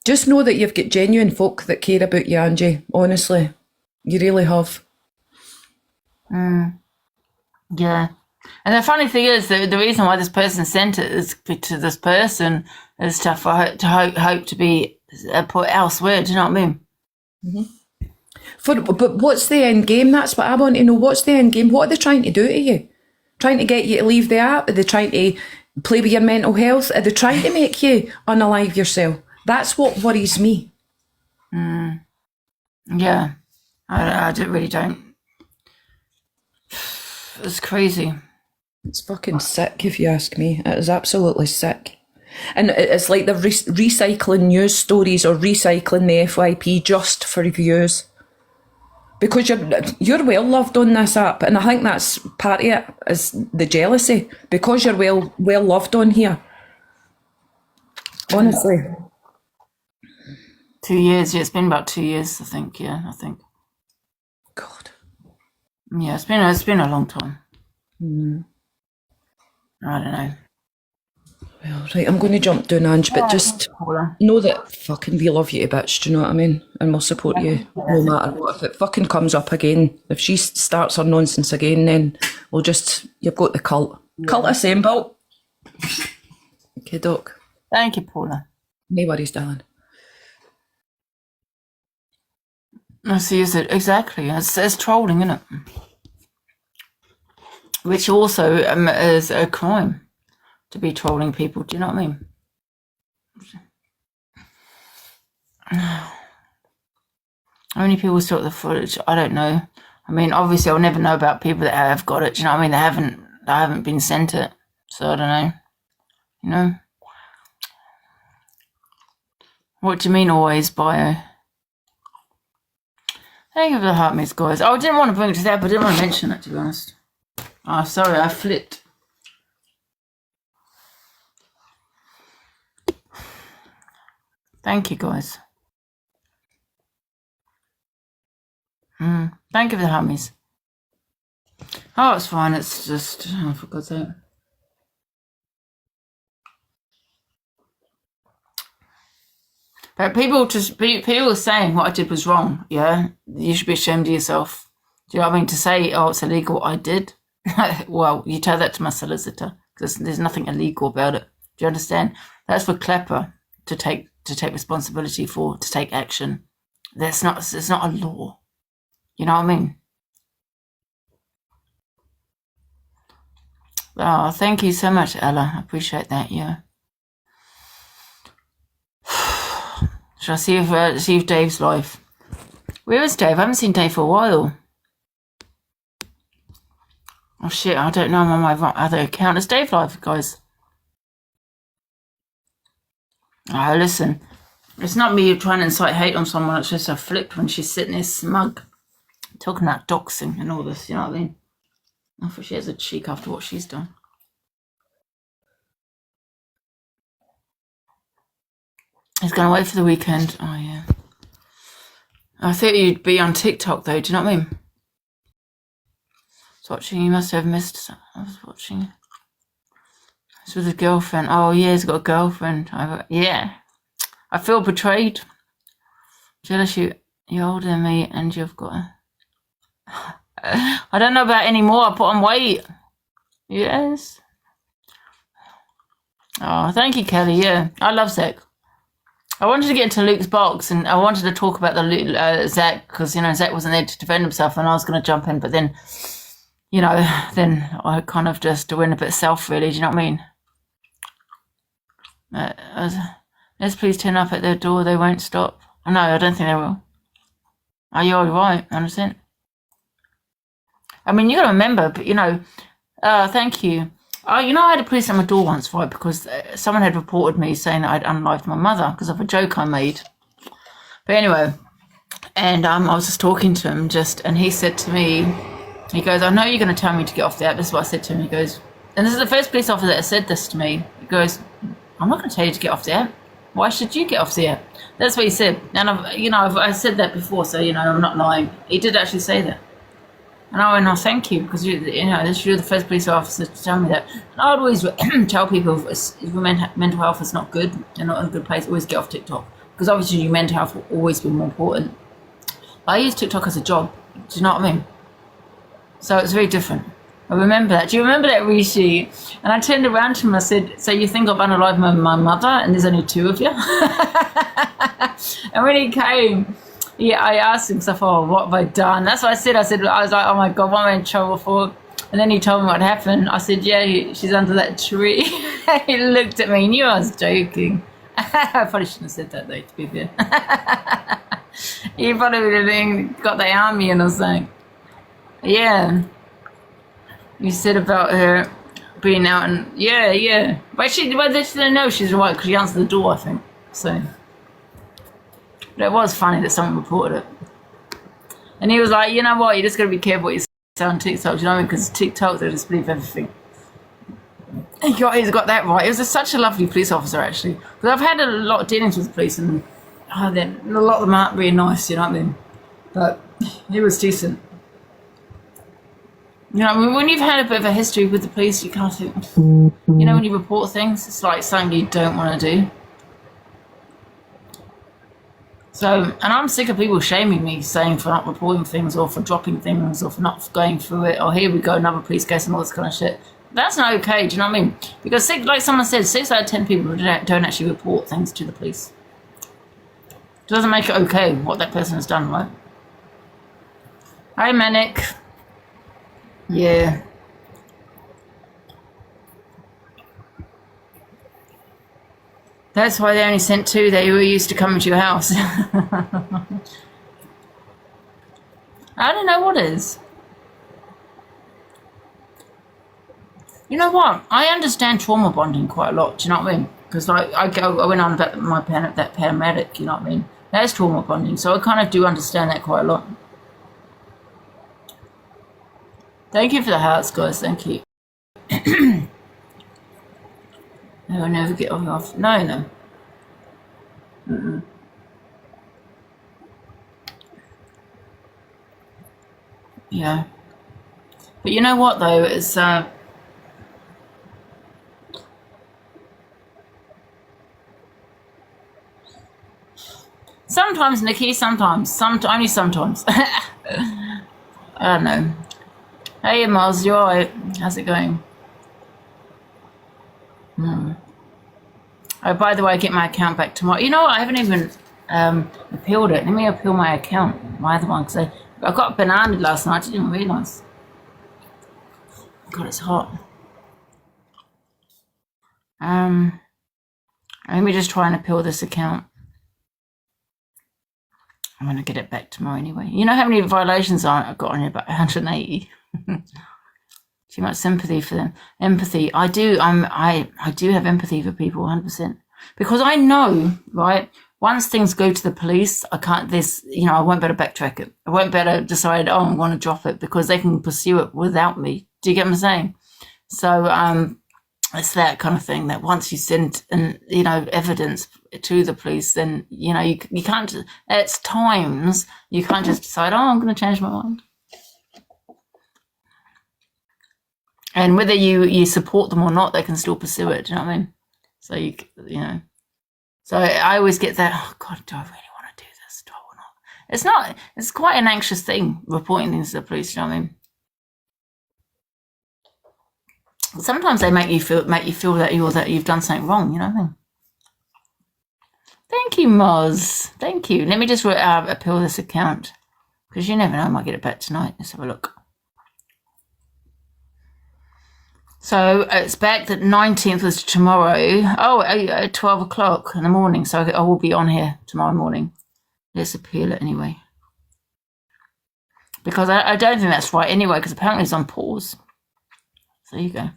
just know that you've got genuine folk that care about you, Angie. Honestly, you really have. Yeah. And the funny thing is, the reason why this person sent it is to this person is to hope to be put elsewhere. Do you know what I mean? But what's the end game? That's what I want to know. What's the end game? What are they trying to do to you? Trying to get you to leave the app? Are they trying to play with your mental health? Are they trying to make you unalive yourself? That's what worries me. Yeah. I really don't. It's crazy. It's fucking sick, if you ask me. It is absolutely sick. And it's like they're recycling news stories or recycling the FYP just for views. Because you're well loved on this app, and I think that's part of it, is the jealousy. Because you're well loved on here. Honestly. 2 years, yeah, it's been about 2 years, I think. Yeah, I think. God. Yeah, it's been a long time. I don't know. Well, right, I'm going to jump down, Ange, but just know that fucking we love you to bits, do you know what I mean? And we'll support you no matter what. If it fucking comes up again, if she starts her nonsense again, then you've got the cult. Yeah. Cult assemble. Okay, Doc. Thank you, Paula. No worries, darling. I see, is it? Exactly. It's trolling, isn't it? Which also is a crime, to be trolling people. Do you know what I mean? How many people saw the footage? I don't know. I mean, obviously, I'll never know about people that have got it. Do you know what I mean? They haven't been sent it, so I don't know. You know. What do you mean always bio? Thank you for the heart, miss, guys. Oh, I didn't want to bring it to that, but I didn't want to mention it, to be honest. Oh, sorry, I flipped. Thank you, guys. Thank you for the hummies. Oh, it's fine. It's just, oh, for God's sake. But people saying what I did was wrong. Yeah, you should be ashamed of yourself. Do you know what I mean? To say, oh, it's illegal, I did. Well, you tell that to my solicitor because there's nothing illegal about it. Do you understand? That's for Klepper to take responsibility for, to take action. It's not a law. You know what I mean? Oh, thank you so much, Ella. I appreciate that. Yeah. Shall I see if Dave's live? Where is Dave? I haven't seen Dave for a while. Oh shit! I don't know. I'm on my other account. Is Dave live, guys? Oh, listen. It's not me trying to incite hate on someone. It's just a flip when she's sitting there smug, talking about doxing and all this. You know what I mean? I thought she has a cheek after what she's done. He's going away for the weekend. Oh, yeah. I thought you'd be on TikTok, though. Do you know what I mean? I was watching. You must have missed. I was watching. He's with his girlfriend. Oh, yeah, he's got a girlfriend. Yeah. I feel betrayed. Jealous you're older than me and you've got a... I don't know about anymore. I put on weight. Yes. Oh, thank you, Kelly. Yeah, I love Zach. I wanted to get into Luke's box and I wanted to talk about the Zach because, you know, Zach wasn't there to defend himself and I was going to jump in. But then, you know, then I kind of just went a bit self, really. Do you know what I mean? Let's please turn up at their door. They won't stop. Oh, no, I don't think they will. Oh, you're right. 100%. I mean, you got to remember, but, you know, thank you. You know, I had a police at my door once, right, because someone had reported me saying that I'd unlived my mother because of a joke I made. But anyway, and I was just talking to him and he said to me, he goes, I know you're going to tell me to get off the app. This is what I said to him. He goes, and this is the first police officer that said this to me. He goes, I'm not going to tell you to get off the app. Why should you get off the app? That's what he said. And, I've said that before, so, you know, I'm not lying. He did actually say that. And I went, oh, thank you, because you're the first police officer to tell me that. And I would always tell people if mental health is not good, they're not in a good place, always get off TikTok. Because obviously your mental health will always be more important. But I use TikTok as a job. Do you know what I mean? So it's very different. I remember that. Do you remember that, Rishi? And I turned around to him and I said, so you think I've unalived my mother and there's only two of you? And when he came... Yeah, I asked him, because I thought, what have I done? That's what I said. I was like, oh my God, what am I in trouble for? And then he told me what happened. I said, yeah, she's under that tree. He looked at me, he knew I was joking. I probably shouldn't have said that though, to be fair. He probably would have got the army in or something. Yeah. You said about her being out and, yeah. But they didn't know she's right because she answered the door, I think. So... But it was funny that someone reported it. And he was like, you know what, you just got to be careful what you say on TikTok, do you know what I mean? Because TikTok, they just believe everything. And he's got that right. He was such a lovely police officer, actually. Because I've had a lot of dealings with the police, and a lot of them aren't really nice, you know what I mean? But he was decent. You know, I mean, when you've had a bit of a history with the police, you kind of think, you know, when you report things, it's like something you don't want to do. So, and I'm sick of people shaming me, saying for not reporting things or for dropping things or for not going through it, or here we go, another police case and all this kind of shit. That's not okay, do you know what I mean? Because like someone said, 6 out of 10 people don't actually report things to the police. It doesn't make it okay what that person has done, right? Hi, Manic. Yeah. That's why they only sent 2. They were used to coming to your house. I don't know what is. You know what? I understand trauma bonding quite a lot. Do you know what I mean? Because like I went on about that paramedic. You know what I mean? That's trauma bonding. So I kind of do understand that quite a lot. Thank you for the hearts, guys. Thank you. No, I never get off. No. Yeah. But you know what though? It's sometimes, Nikki. Sometimes. Only sometimes. I don't know. Hey, Mars. You alright? How's it going? Oh, by the way, I get my account back tomorrow. You know what? I haven't even appealed it. Let me appeal my account, my other one, because I got bananaed last night. I didn't even realise. God, it's hot. Let me just try and appeal this account. I'm going to get it back tomorrow anyway. You know how many violations I've got on here? About 180. Too much sympathy for them. Empathy. I do. I do have empathy for people, 100%. Because I know, right? Once things go to the police, I can't. I won't better backtrack it. I won't better decide. Oh, I want to drop it because they can pursue it without me. Do you get what I'm saying? So, it's that kind of thing that once you send evidence to the police, then you can't. At times you can't just decide. Oh, I'm going to change my mind. And whether you support them or not, they can still pursue it. Do you know what I mean? So So I always get that. Oh God, do I really want to do this? Do I want to? It's not. It's quite an anxious thing reporting things to the police. Do you know what I mean? Sometimes they make you feel that you've done something wrong. You know what I mean? Thank you, Moz. Thank you. Let me just appeal this account because you never know. I might get it back tonight. Let's have a look. So it's back. The 19th was tomorrow. Oh, at 12 o'clock in the morning. So I will be on here tomorrow morning. Let's appeal it anyway. Because I don't think that's right anyway, because apparently it's on pause. So there you go.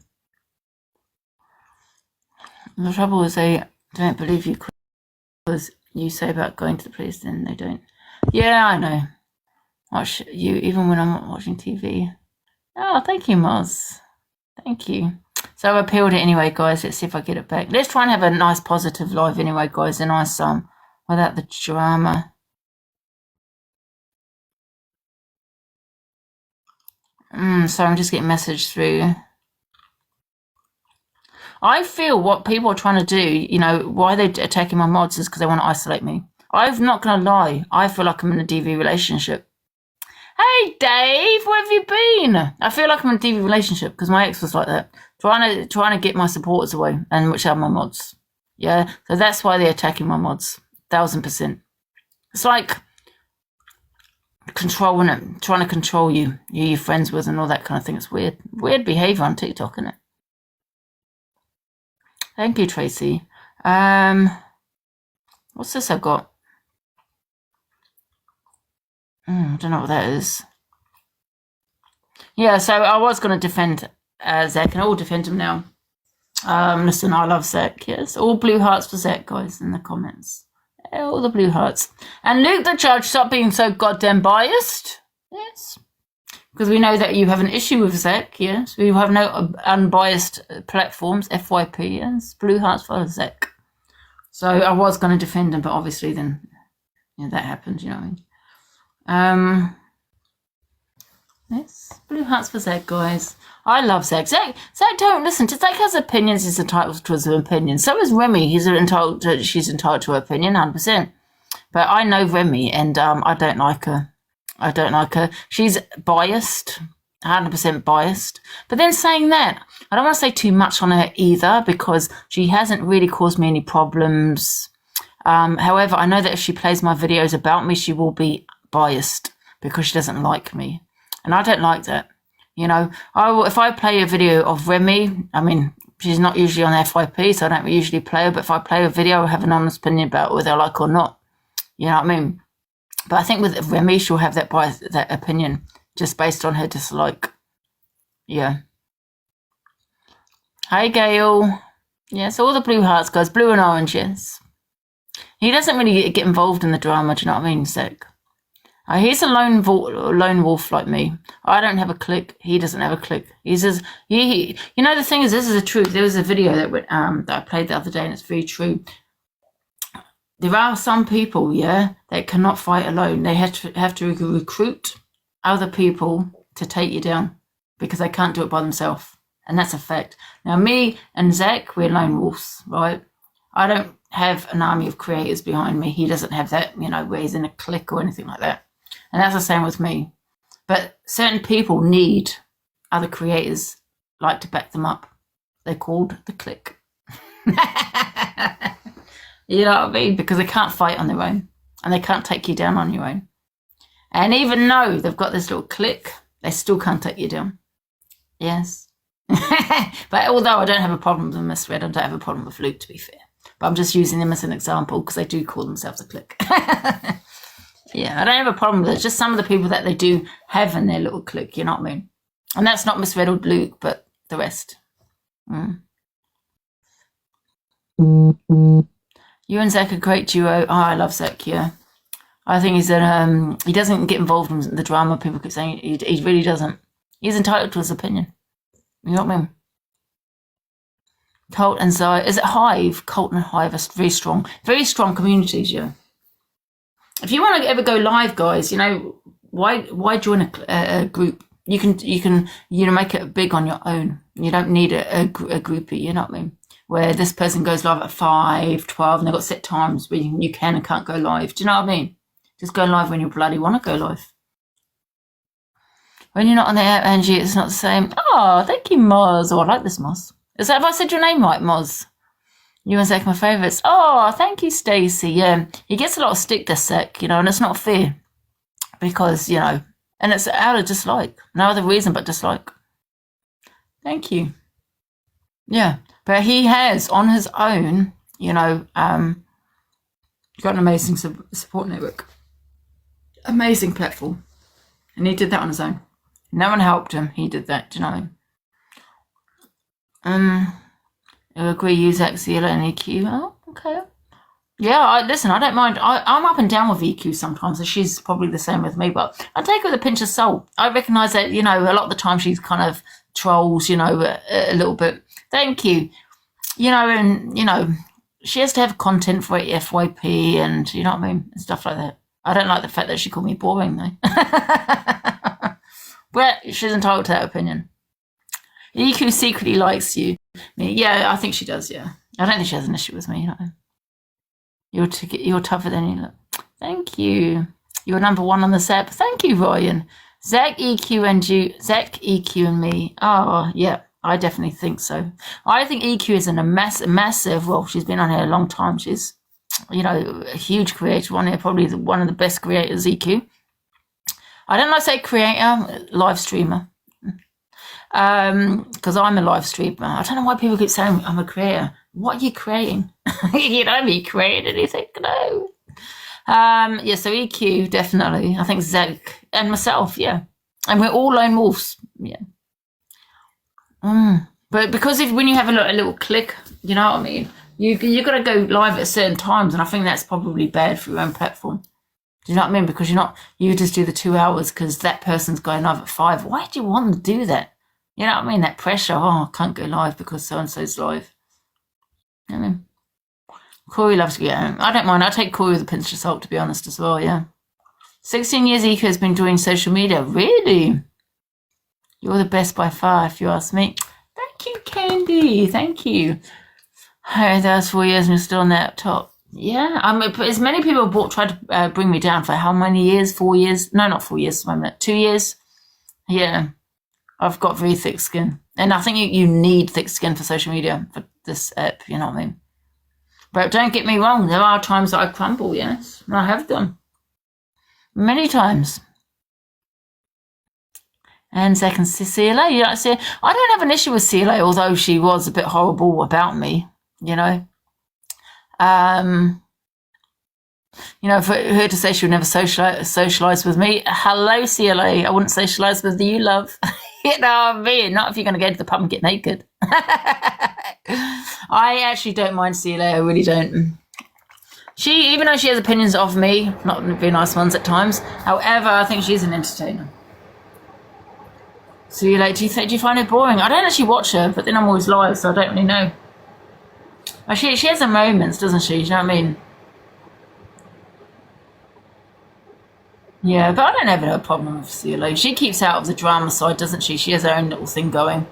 And the trouble is they don't believe you because you say about going to the police, then they don't. Yeah, I know. Watch you even when I'm not watching TV. Oh, thank you, Moz. Thank you. So I've appealed it anyway, guys. Let's see if I get it back. Let's try and have a nice positive live anyway, guys. A nice without the drama. So I'm just getting message through. I feel what people are trying to do, why they're attacking my mods is because they want to isolate me. I'm not going to lie. I feel like I'm in a DV relationship. Hey, Dave, where have you been? I feel like I'm in a DV relationship because my ex was like that. Trying to get my supporters away, and which are my mods. Yeah, so that's why they're attacking my mods. 1000%. It's like controlling it, trying to control you, who you're friends with and all that kind of thing. It's weird behavior on TikTok, isn't it? Thank you, Tracy. What's this I've got? I don't know what that is. Yeah, so I was going to defend Zach, and I will defend him now. Listen, I love Zach, yes. All blue hearts for Zach, guys, in the comments. All the blue hearts. And Luke the Judge, stop being so goddamn biased. Yes. Because we know that you have an issue with Zach, yes. We have no unbiased platforms, FYP, yes. Blue hearts for Zach. So I was going to defend him, but obviously then that happened, you know what I mean? Yes, blue hearts for Zach, guys. I love Zach. Zach, don't listen. Zach has opinions. He's entitled to his opinion. So is Remy. She's entitled to her opinion, 100%. But I know Remy, and I don't like her. She's biased, 100% biased. But then saying that, I don't want to say too much on her either because she hasn't really caused me any problems. However, I know that if she plays my videos about me, she will be biased because she doesn't like me. And I don't like that. You know, if I play a video of Remy, I mean, she's not usually on FYP, so I don't usually play her, but if I play a video, I have an honest opinion about whether I like or not. You know what I mean? But I think with Remy, she'll have that opinion just based on her dislike. Yeah. Hey, Gail. Yes, all the blue hearts, guys. Blue and orange, yes. He doesn't really get involved in the drama, do you know what I mean, Zach? He's a lone wolf like me. I don't have a clique. He doesn't have a clique. He says, you know, the thing is, this is the truth. There was a video that I played the other day, and it's very true. There are some people, yeah, that cannot fight alone. They have to recruit other people to take you down because they can't do it by themselves. And that's a fact. Now, me and Zach, we're lone wolves, right? I don't have an army of creators behind me. He doesn't have that, you know, where he's in a clique or anything like that. And that's the same with me. But certain people need other creators, like, to back them up. They're called the clique. You know what I mean? Because they can't fight on their own. And they can't take you down on your own. And even though they've got this little clique, they still can't take you down. Yes. But although I don't have a problem with Miss Red, I don't have a problem with Luke, to be fair. But I'm just using them as an example because they do call themselves a clique. Yeah, I don't have a problem with it. It's just some of the people that they do have in their little clique, you know what I mean? And that's not Miss Red or Luke, but the rest. You and Zach are a great duo. Oh, I love Zach, yeah. I think he's he doesn't get involved in the drama. People keep saying he really doesn't. He's entitled to his opinion. You know what I mean? Cult and Zai. Is it Hive? Cult and Hive are very strong communities, yeah. If you want to ever go live, guys, you know, why join a group? You can make it big on your own. You don't need a groupie, you know what I mean? Where this person goes live at 5, 12, and they've got set times where you can and can't go live. Do you know what I mean? Just go live when you bloody want to go live. When you're not on the app, Angie, it's not the same. Oh, thank you, Moz. Oh, I like this, Moz. Have I said your name right, Moz? You and Zach are my favourites. Oh, thank you, Stacey. Yeah, he gets a lot of stick, this Zach, you know, and it's not fair. Because, you know, and it's out of dislike. No other reason but dislike. Thank you. Yeah. But he has, on his own, you know, got an amazing support network. Amazing platform. And he did that on his own. No one helped him. He did that. Do you know what I mean? I agree, use Axiella and EQ. Oh, okay. Yeah, listen, I don't mind. I'm up and down with EQ sometimes, and she's probably the same with me, but I take her with a pinch of salt. I recognise that, you know, a lot of the time she's kind of trolls, you know, a little bit. Thank you. You know, and, you know, she has to have content for FYP and, you know what I mean, and stuff like that. I don't like the fact that she called me boring, though. But she's entitled to that opinion. EQ secretly likes you. Yeah, I think she does, yeah. I don't think she has an issue with me, you know. You're tougher than you look. Thank you. You're number one on this app. Thank you, Ryan. Zach, EQ, and you. Zach, EQ, and me. Oh, yeah. I definitely think so. I think EQ is in a massive, well, she's been on here a long time. She's, you know, a huge creator on here, probably one of the best creators, EQ. I don't like to say creator, live streamer. Because I'm a live streamer. I don't know why people keep saying I'm a creator. What are you creating? You know, me creating anything? No. Yeah, so EQ, definitely. I think Zach and myself, yeah. And we're all lone wolves, yeah. But because when you have a little click, you know what I mean? You got to go live at certain times, and I think that's probably bad for your own platform. Do you know what I mean? Because you just do the 2 hours because that person's going live at 5. Why do you want to do that? You know what I mean? That pressure. Oh, I can't go live because so-and-so's live. You know what I mean? Corey loves to get home. I don't mind. I take Corey with a pinch of salt, to be honest, as well, yeah. 16 years EQ has been doing social media. Really? You're the best by far, if you ask me. Thank you, Candy. Thank you. Hey, that's 4 years and you're still on that top. Yeah, as many people tried to bring me down for how many years? 4 years? No, not 4 years. 2 years. Yeah, I've got very thick skin. And I think you need thick skin for social media, for this app, you know what I mean? But don't get me wrong, there are times that I crumble, yes. I have done. Many times. And second, CLA. You know, see, I don't have an issue with CLA, although she was a bit horrible about me, you know. You know, for her to say she would never socialise with me. Hello, CLA. I wouldn't socialise with you, love. You know what I mean? Not if you're going to go to the pub and get naked. I actually don't mind CLA. I really don't. She, even though she has opinions of me, not very nice ones at times, however, I think she's an entertainer. CLA, do you find her boring? I don't actually watch her, but then I'm always live, so I don't really know. She has her moments, doesn't she? Do you know what I mean? Yeah, but I don't have a problem with CLA. She keeps out of the drama side, doesn't she? She has her own little thing going.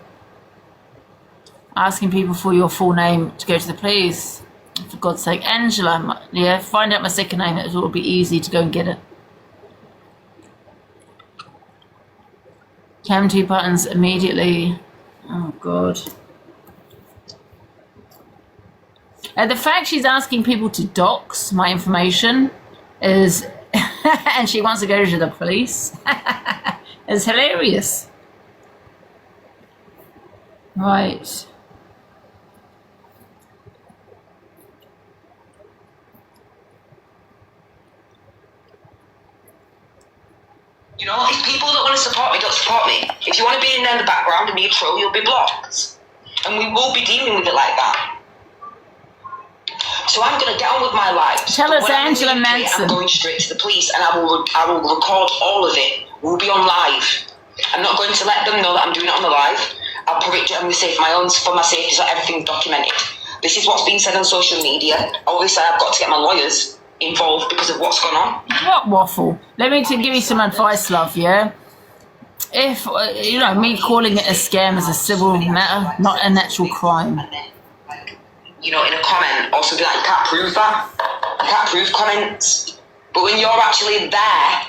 Asking people for your full name to go to the police. For God's sake. Angela, yeah, find out my second name. It will be easy to go and get it. Cam 2 buttons immediately. Oh, God. The fact she's asking people to dox my information is... and she wants to go to the police. It's hilarious. Right. You know, if people don't want to support me, don't support me. If you want to be in there in the background and be a troll, you'll be blocked. And we will be dealing with it like that. So I'm going to get on with my life. Tell us, Angela Manson. I'm going straight to the police and I will record all of it. We'll be on live. I'm not going to let them know that I'm doing it on the live. I'll put it, I'm going to say for my safety, so everything's documented. This is what's being said on social media. Obviously, I've got to get my lawyers involved because of what's gone on. What waffle? Let me give you some advice, love, yeah? If, you know, me calling it a scam is a civil matter, not an actual crime. You know, in a comment or something like, you can't prove that. You can't prove comments. But when you're actually there,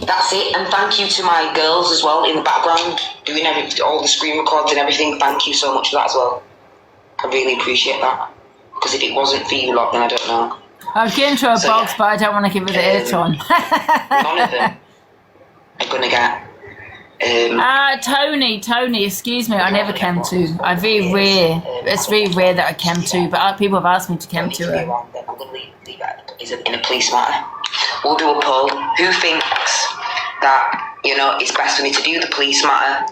that's it. And thank you to my girls as well in the background, doing all the screen records and everything. Thank you so much for that as well. I really appreciate that. Because if it wasn't for you lot, then I don't know. I'll get into a box, but I don't want to give it the airtime. None of them are going to get... Tony, excuse me, I never cam to. It's very rare that I cam to, but people have asked me to cam to her. I'm going to leave it in a police matter. We'll do a poll. Who thinks that, you know, it's best for me to do the police matter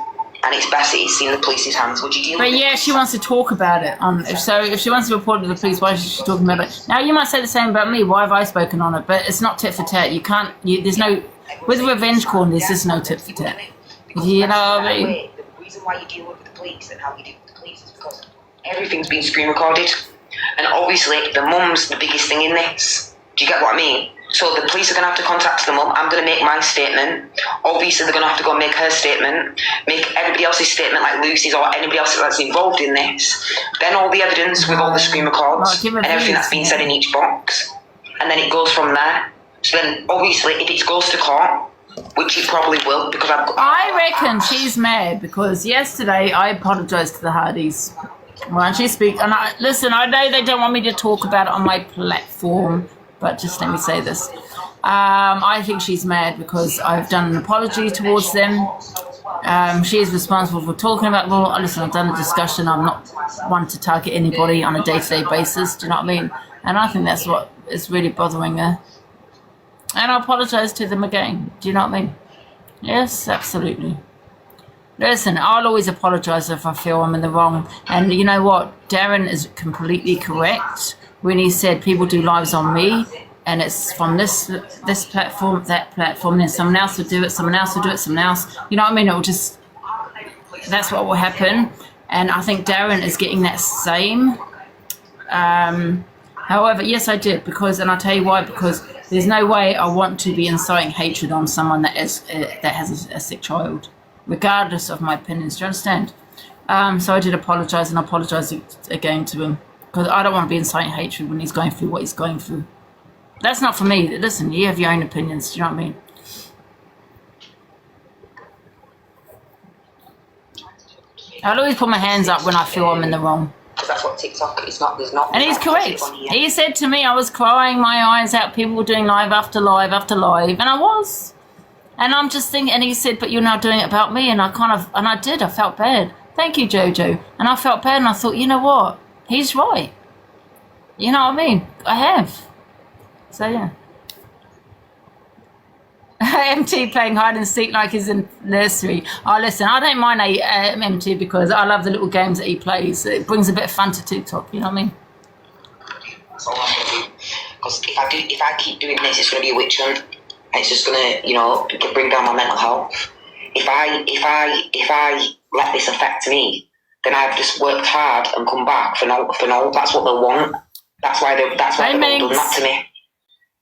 and it's best that it's in the police's hands? Would you deal with it? But yeah, she wants to talk about it. If she wants to report it to the police, why is she talking about it? Now, you might say the same about me. Why have I spoken on it? But it's not tit for tat. You can't, there's no, with revenge corn, there's no tit for tat. You know what I mean? The reason why you deal with the police and how you deal with the police is because everything's been screen recorded. And obviously, the mum's the biggest thing in this. Do you get what I mean? So the police are going to have to contact the mum. I'm going to make my statement. Obviously, they're going to have to go and make her statement, make everybody else's statement, like Lucy's or anybody else that's involved in this. Then all the evidence with all the screen records and everything that's been said in each box. And then it goes from there. So then, obviously, if it goes to court, which it probably will, because I reckon she's mad because yesterday I apologised to the Hardys. Well, she speak, and listen, I know they don't want me to talk about it on my platform, but just let me say this. I think she's mad because I've done an apology towards them. She is responsible for talking about, well, listen, I've done a discussion. I'm not one to target anybody on a day-to-day basis, do you know what I mean? And I think that's what is really bothering her. And I apologise to them again. Do you know what I mean? Yes, absolutely. Listen, I'll always apologise if I feel I'm in the wrong. And you know what? Darren is completely correct when he said people do lives on me. And it's from this platform, that platform. And then someone else will do it, someone else will do it, someone else. You know what I mean? It will just... That's what will happen. And I think Darren is getting that same. However, yes, I did. Because, and I'll tell you why. Because... There's no way I want to be inciting hatred on someone that has a sick child, regardless of my opinions. Do you understand? So I did apologise, and I apologise again to him because I don't want to be inciting hatred when he's going through what he's going through. That's not for me. Listen, you have your own opinions. Do you know what I mean? I'll always put my hands up when I feel I'm in the wrong. Because that's what TikTok is not. There's not. And he's correct. He said to me, I was crying my eyes out. People were doing live after live after live, and I was. And I'm just thinking, and he said, but you're now doing it about me. And I felt bad. Thank you, Jojo. And I felt bad and I thought, you know what? He's right. You know what I mean? I have. So, yeah. MT playing hide and seek like he's in nursery. Oh, listen, I don't mind MT because I love the little games that he plays. It brings a bit of fun to TikTok, you know what I mean? That's all I'm going to do. Because if I keep doing this, it's going to be a witch hunt. And it's just going to, you know, bring down my mental health. If I let this affect me, then I've just worked hard and come back for no. That's what they want. That's why they've done that to me.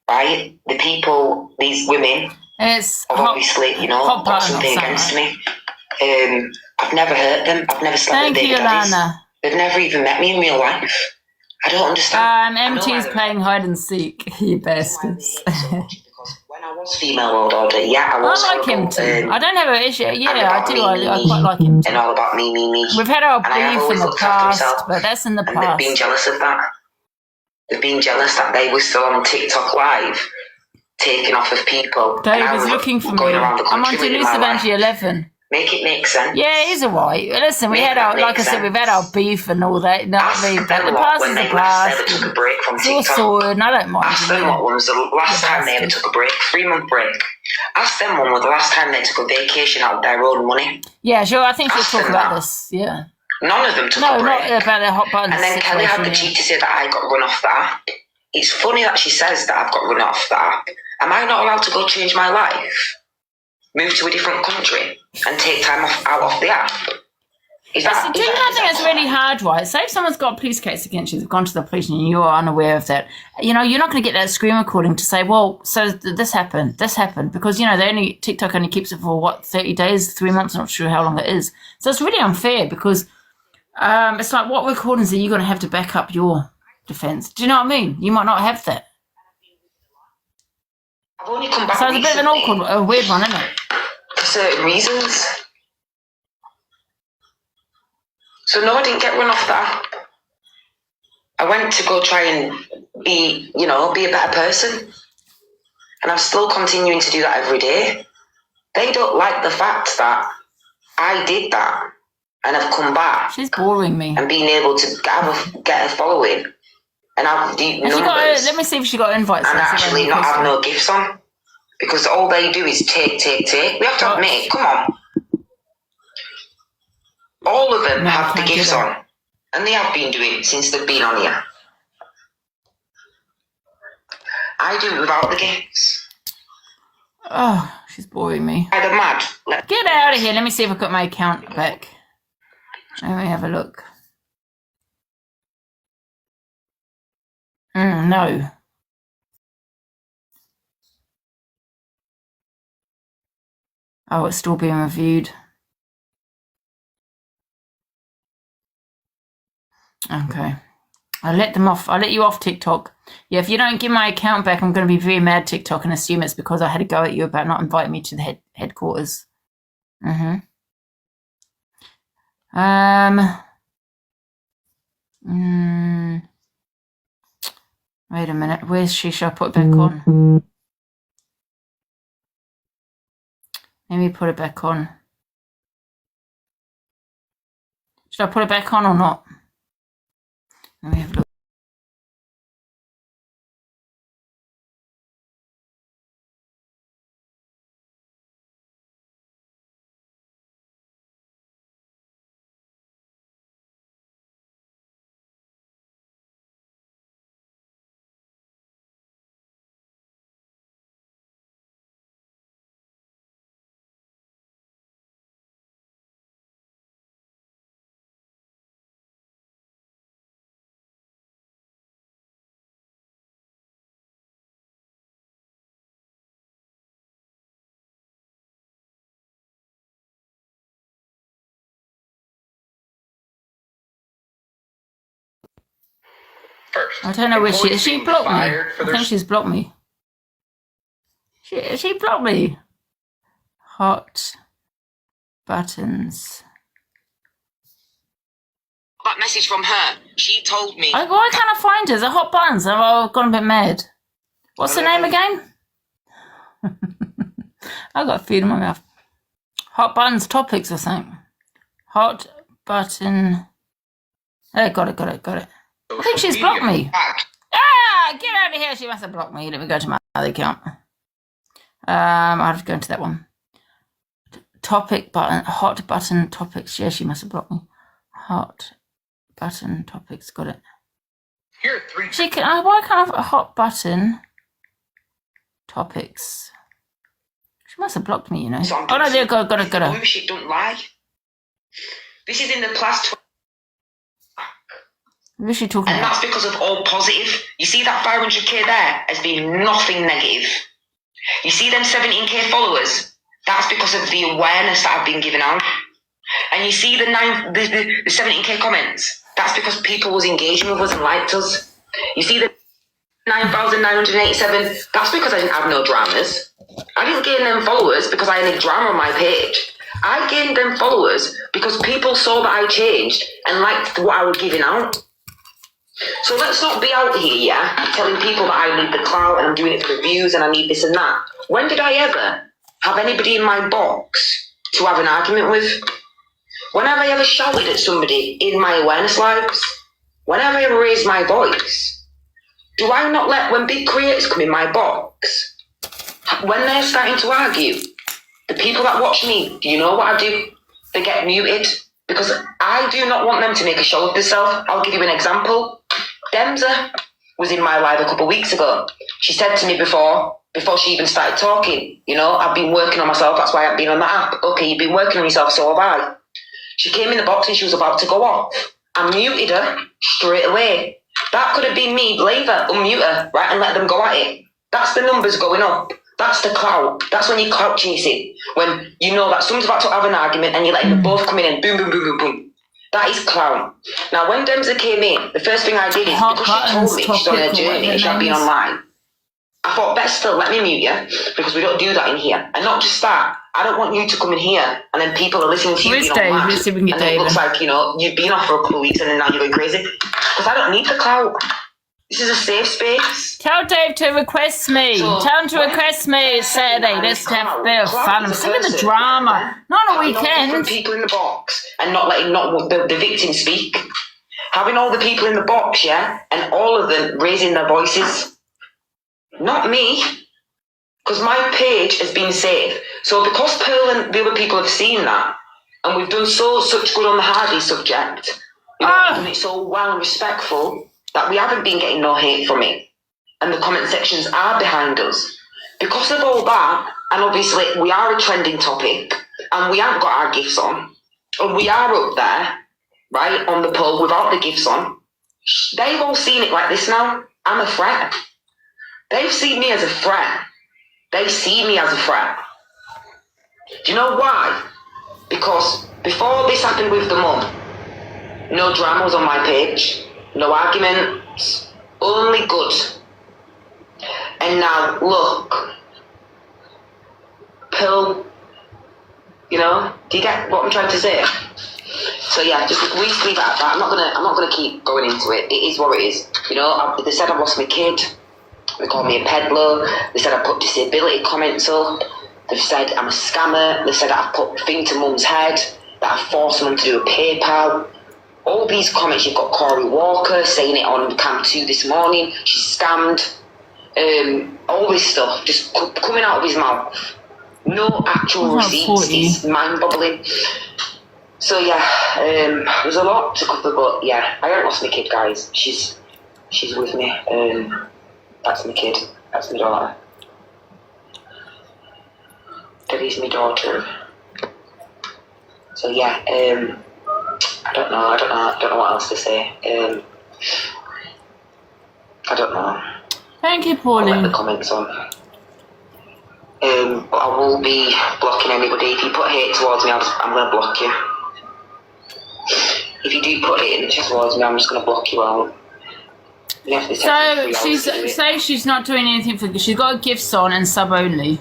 Right? The people, these women, have obviously, you know, got something against me. I've never hurt them. I've never slept with their daddies. They've never even met me in real life. I don't understand. MT's playing hide and seek, you bastards. When I was female world order, I was. I like him too. I don't have an issue. Yeah, I do. I quite like him too. And all about me. We've had our beef in the past, but that's in the past. They've been jealous of that. They've been jealous that they were still on TikTok live, taking off of people. Dave is looking for me. I'm on Delusive Angie 11. Make it make sense. Yeah, he's alright. Listen, we had our, like I said, we've had our beef and all that. No, I mean, but the past is the past. Took a break from it's all sorted, and I don't mind. Ask them what was the last time they ever took a break, 3-month break. Ask them when was the last time they took a vacation out of their own money. Yeah, sure. I think she'll talk about this. Yeah. None of them took a break. No, not about their hot buttons. And then Kelly had the cheek to say that I got run off the app. It's funny that she says that I've got run off the app. Am I not allowed to go change my life? Move to a different country and take time out of the app? Do you know what I think that's really hard, right? Say if someone's got a police case against you, they've gone to the police and you're unaware of that, you know, you're not going to get that screen recording to say, well, so this happened, because, you know, TikTok only keeps it for, 30 days, 3 months, not sure how long it is. So it's really unfair because it's like, what recordings are you going to have to back up your defence? Do you know what I mean? You might not have that. I've only come back so it's a bit of an a weird one, isn't it? For certain reasons. So no, I didn't get run off that. I went to go try and be a better person. And I'm still continuing to do that every day. They don't like the fact that I did that and I've come back. She's boring me. And being able to get a following. And have deep numbers. Let me see if she got invites. And actually not have no gifts on. Because all they do is take. We have to admit, come on. All of them have the gifts on. And they have been doing it since they've been on here. I do it without the gifts. Oh, she's boring me. Either mad. Get out of here. Let me see if I've got my account back. Let me have a look. No. Oh, it's still being reviewed. Okay. I'll let them off. I'll let you off TikTok. Yeah, if you don't give my account back, I'm going to be very mad TikTok and assume it's because I had to go at you about not inviting me to the headquarters. Wait a minute. Where's she? Shall I put it back on? Let me put it back on. Should I put it back on or not? Let me have a look. First, I don't know where she is. She blocked me. I think she's blocked me. She blocked me. Hot buttons. That message from her. She told me. Why can't I find her? The hot buttons. I've gone a bit mad. What's the name again? I got food in my mouth. Hot buttons topics or something. Hot button. Oh, got it. I think she's blocked me. Ah, get out of here. She must have blocked me. Let me go to my other account. I'll have to go into that one. Topic button. Hot button topics. Yeah, she must have blocked me. Hot button topics. Got it. Here are 3. She can. Why can't I have a hot button topics? She must have blocked me, you know. Oh no, there, got it. Bullshit, don't lie. This is in the plus. What is she talking And about? that's because of all positive. You see that 500k there as being nothing negative. You see them 17k followers? That's because of the awareness that I've been given out. And you see the 17k comments? That's because people was engaging with us and liked us. You see the 9,987? That's because I didn't have no dramas. I didn't gain them followers because I had any drama on my page. I gained them followers because people saw that I changed and liked what I was giving out. So let's not be out here, yeah, telling people that I need the clout and I'm doing it for views and I need this and that. When did I ever have anybody in my box to have an argument with? When have I ever shouted at somebody in my awareness lives? When have I ever raised my voice? Do I not let, when big creators come in my box, when they're starting to argue, the people that watch me, do you know what I do? They get muted because I do not want them to make a show of themselves. I'll give you an example. Demza was in my live a couple of weeks ago. She said to me before she even started talking, you know, I've been working on myself, that's why I've been on the app. Okay, you've been working on yourself, so have I. She came in the box and she was about to go off. I muted her straight away. That could have been me, leave her, unmute her, right, and let them go at it. That's the numbers going up. That's the clout. That's when you're clout chasing. When you know that someone's about to have an argument and you're letting them both come in and boom, boom, boom, boom, boom. That is clout. Now, when Demza came in, the first thing I did is, because she told me she's on her journey and she's not been online, I thought, best still, let me mute you, because we don't do that in here. And not just that, I don't want you to come in here and then people are listening to you being online. Let's see if we can get and it Dave. looks like, you know, you've been off for a couple of weeks and then now you're going crazy. Because I don't need the clout. This is a safe space. Tell Dave to request me. Tell him to request me Saturday. Let's have a bit of fun. I'm sick of the drama. Not on a weekend. People in the box and not letting the victim speak. Having all the people in the box, yeah, and all of them raising their voices. Not me. Because my page has been safe. So because Pearl and the other people have seen that, and we've done such good on the Hardy subject, you know, we've done it so well and respectful, that we haven't been getting no hate from it. And the comment sections are behind us. Because of all that, and obviously we are a trending topic, and we haven't got our gifts on, and we are up there, right, on the poll without the gifts on, they've all seen it like this now. I'm a threat. They've seen me as a threat. They see me as a threat. Do you know why? Because before this happened with the mum, no drama was on my page. No arguments, only good. And now, look, Pearl, you know, do you get what I'm trying to say? So yeah, just we leave it at that. I'm not gonna keep going into it. It is what it is. You know, they said I've lost my kid. They called me a peddler. They said I put disability comments up. They've said I'm a scammer. They said I've put a thing to mum's head, that I've forced mum to do a PayPal. All these comments, you've got Corey Walker saying it on Cam 2 this morning. She's scammed. All this stuff just coming out of his mouth. No actual receipts. It's mind-boggling. So yeah, there's a lot to cover, but yeah, I haven't lost my kid, guys. She's with me. That's my kid. That's my daughter. Debbie's my daughter. So yeah, I don't know what else to say. I don't know. Thank you, I'll Pauline. let the comments on. But I will be blocking anybody. If you put hate towards me, I'm going to block you. If you do put hate towards me, I'm just going to block you out. You have to So she's not doing anything for. She's got gifts on and sub only.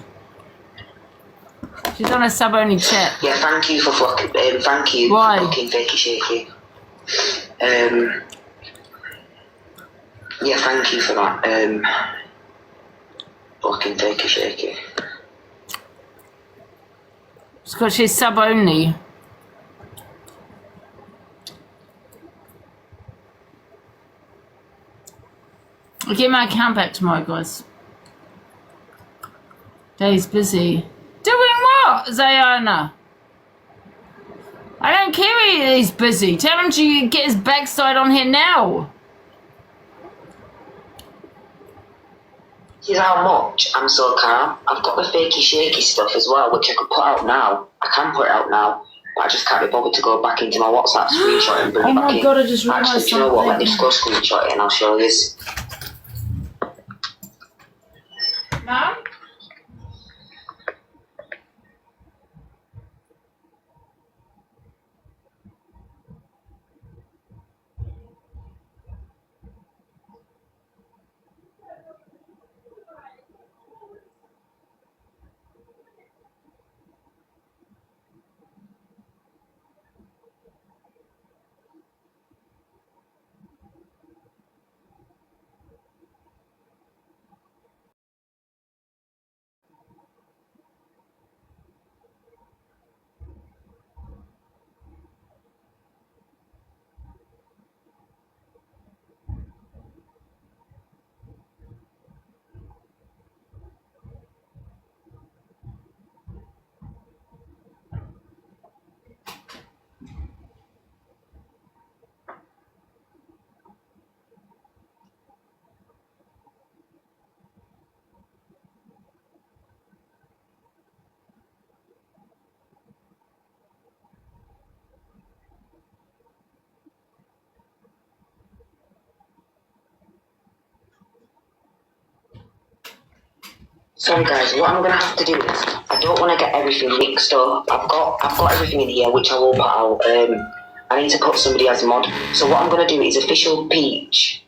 She's on a sub only chat. Yeah, thank you for blocking. Thank you Why? for blocking Fakey Shaky. Yeah, thank you for that. Blocking Fakey Shaky. because she's sub only. I'll get my account back tomorrow, guys. Dave's busy. Doing what, Zayana? I don't care if he's busy. Tell him to get his backside on here now. You know how much I'm so calm? I've got the fakey shaky stuff as well, which I could put out now. I can put it out now, but I just can't be bothered to go back into my WhatsApp screenshot and bring it back in. Oh my god, I just realised Actually, do you know what? Let me just go screenshot it and I'll show you this. Mum? Sorry guys, what I'm gonna have to do is I don't want to get everything mixed up. I've got everything in here which I will put out. I need to put somebody as a mod. So what I'm gonna do is official peach.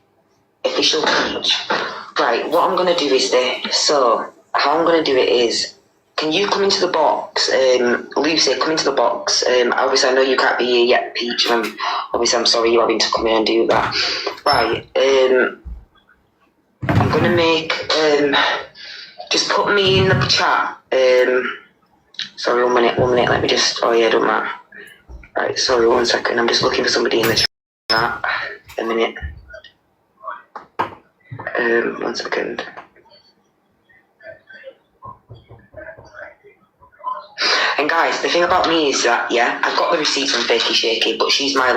Right, what I'm gonna do is this. So how I'm gonna do it is, can you come into the box? Lucy, come into the box. Obviously I know you can't be here yet, Peach. Obviously I'm sorry you're having to come in and do that. Right, I'm gonna make just put me in the chat. Sorry, one minute, let me just, oh yeah, don't matter. Right, sorry, 1 second, I'm just looking for somebody in the chat. A minute. 1 second. And guys, the thing about me is that, yeah, I've got the receipts from Fakey Shaky, but she's my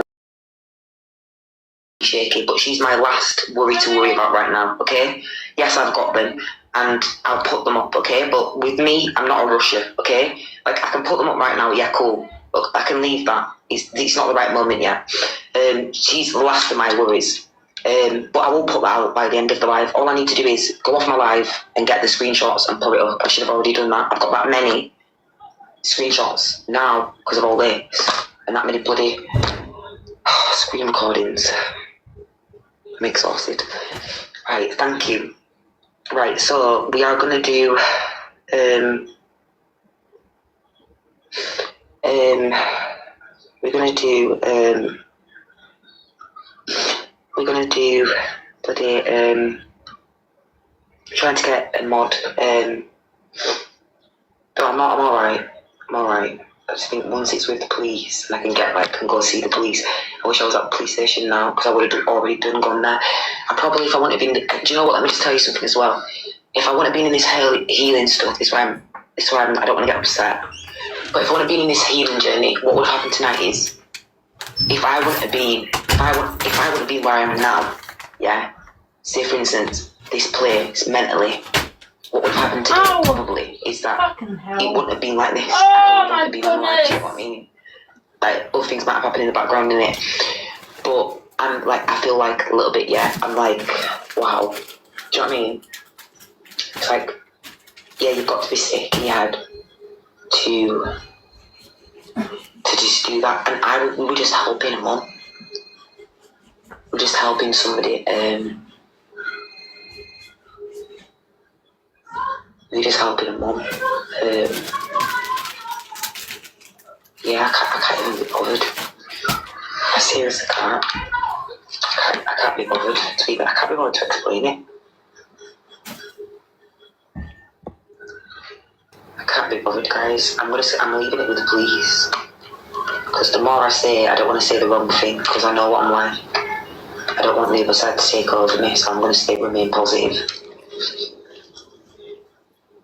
last worry to worry about right now, okay? Yes, I've got them, and I'll put them up, okay? But with me, I'm not a rusher, okay? Like, I can put them up right now, yeah, cool. Look, I can leave that. It's not the right moment yet. She's the last of my worries. But I will put that out by the end of the live. All I need to do is go off my live and get the screenshots and put it up. I should have already done that. I've got that many screenshots now because of all this and that many bloody screen recordings. I'm exhausted. Right, thank you. Right, so we are gonna do bloody trying to get a mod. But I'm alright. I just think once it's with the police and I can go see the police. I wish I was at the police station now because I would have already gone there. If I wouldn't have been, do you know what? Let me just tell you something as well. If I wouldn't have been in this healing stuff, I don't want to get upset. But if I wouldn't have been in this healing journey, what would have happened tonight is, if I wouldn't have been where I am now, yeah. Say for instance, this place mentally. What would happen today probably is that it wouldn't have been like this. Oh my goodness. Do you know what I mean? Like, other things might have happened in the background, innit? But I feel like a little bit, yeah. I'm like, wow. Do you know what I mean? It's like, yeah, you've got to be sick in your head to just do that. And we were just helping a mum. We're just helping somebody. We're just helping a mum. Yeah, I can't even be bothered. I seriously can't. I can't be bothered. I can't be bothered to explain it. I can't be bothered, guys. I'm leaving it with the police. Because the more I say, I don't want to say the wrong thing, because I know what I'm like. I don't want the other side to take over me, so I'm going to remain positive.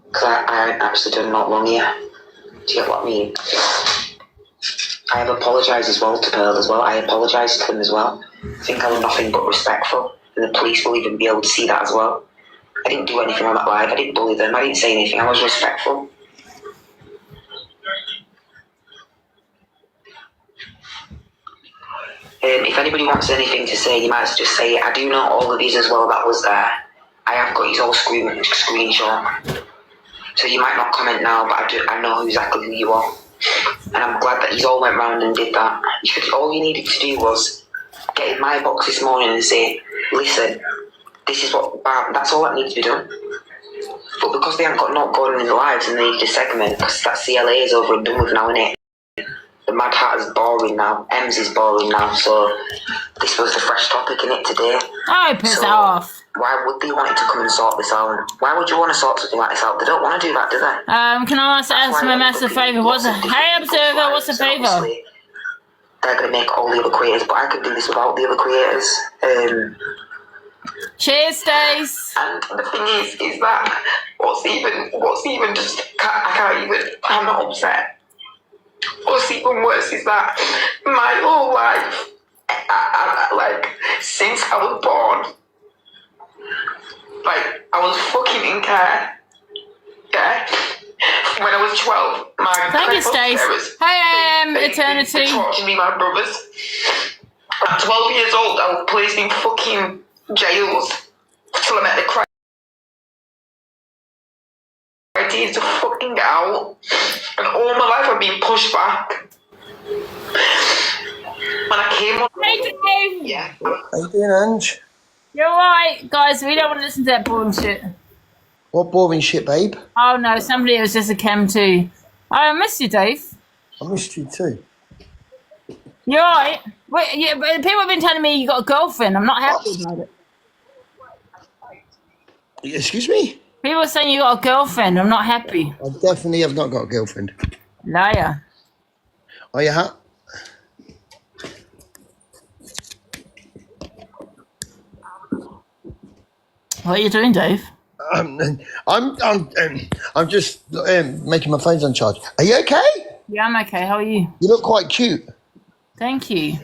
Because I actually done not wrong here. Do you get what I mean? I have apologised as well to Pearl as well. I apologised to them as well. I think I was nothing but respectful. And the police will even be able to see that as well. I didn't do anything on that live. I didn't bully them. I didn't say anything. I was respectful. If anybody wants anything to say, you might just say it. I do know all of these as well that was there. I have got his whole screenshot. So you might not comment now, but I know exactly who you are. And I'm glad that he's all went round and did that. All you needed to do was get in my box this morning and say, listen, this is what, that's all that needs to be done. But because they haven't got not going in the lives and they need to segment, because that CLA is over and done with now, innit? The Mad Hat is boring now. Ems is boring now, so this was the fresh topic in it today. Oh, piss off. Why would they want you to come and sort this out? Why would you want to sort something like this out? They don't want to do that, do they? Can I ask my massive favour? Hey, Observer, what's the favour? They're going to make all the other creators, but I could do this without the other creators. Cheers, Stace. And the thing is that what's even just, I can't even, I'm not upset. What's even worse is that my whole life, like, since I was born, like, I was fucking in care. Yeah? When I was 12, my thank you, Stace. Hey, Eternity. They tortured me, my brothers. At 12 years old, I was placed in fucking jails till I met the criteria to fucking get out. And all my life I've been pushed back. When I came on... Hey, Dave. Yeah. How you doing, Ange? You're right, guys. We don't want to listen to that boring shit. What boring shit, babe? Oh, no. Somebody was just a chem too. I miss you, Dave. I missed you too. You're right. Wait, yeah, but people have been telling me you got a girlfriend. I'm not happy about it. Excuse me? People are saying you got a girlfriend. I'm not happy. I definitely have not got a girlfriend. Liar. Oh, you have? What are you doing, Dave? I'm just making my phone's on charge. Are you okay? Yeah, I'm okay. How are you? You look quite cute. Thank you.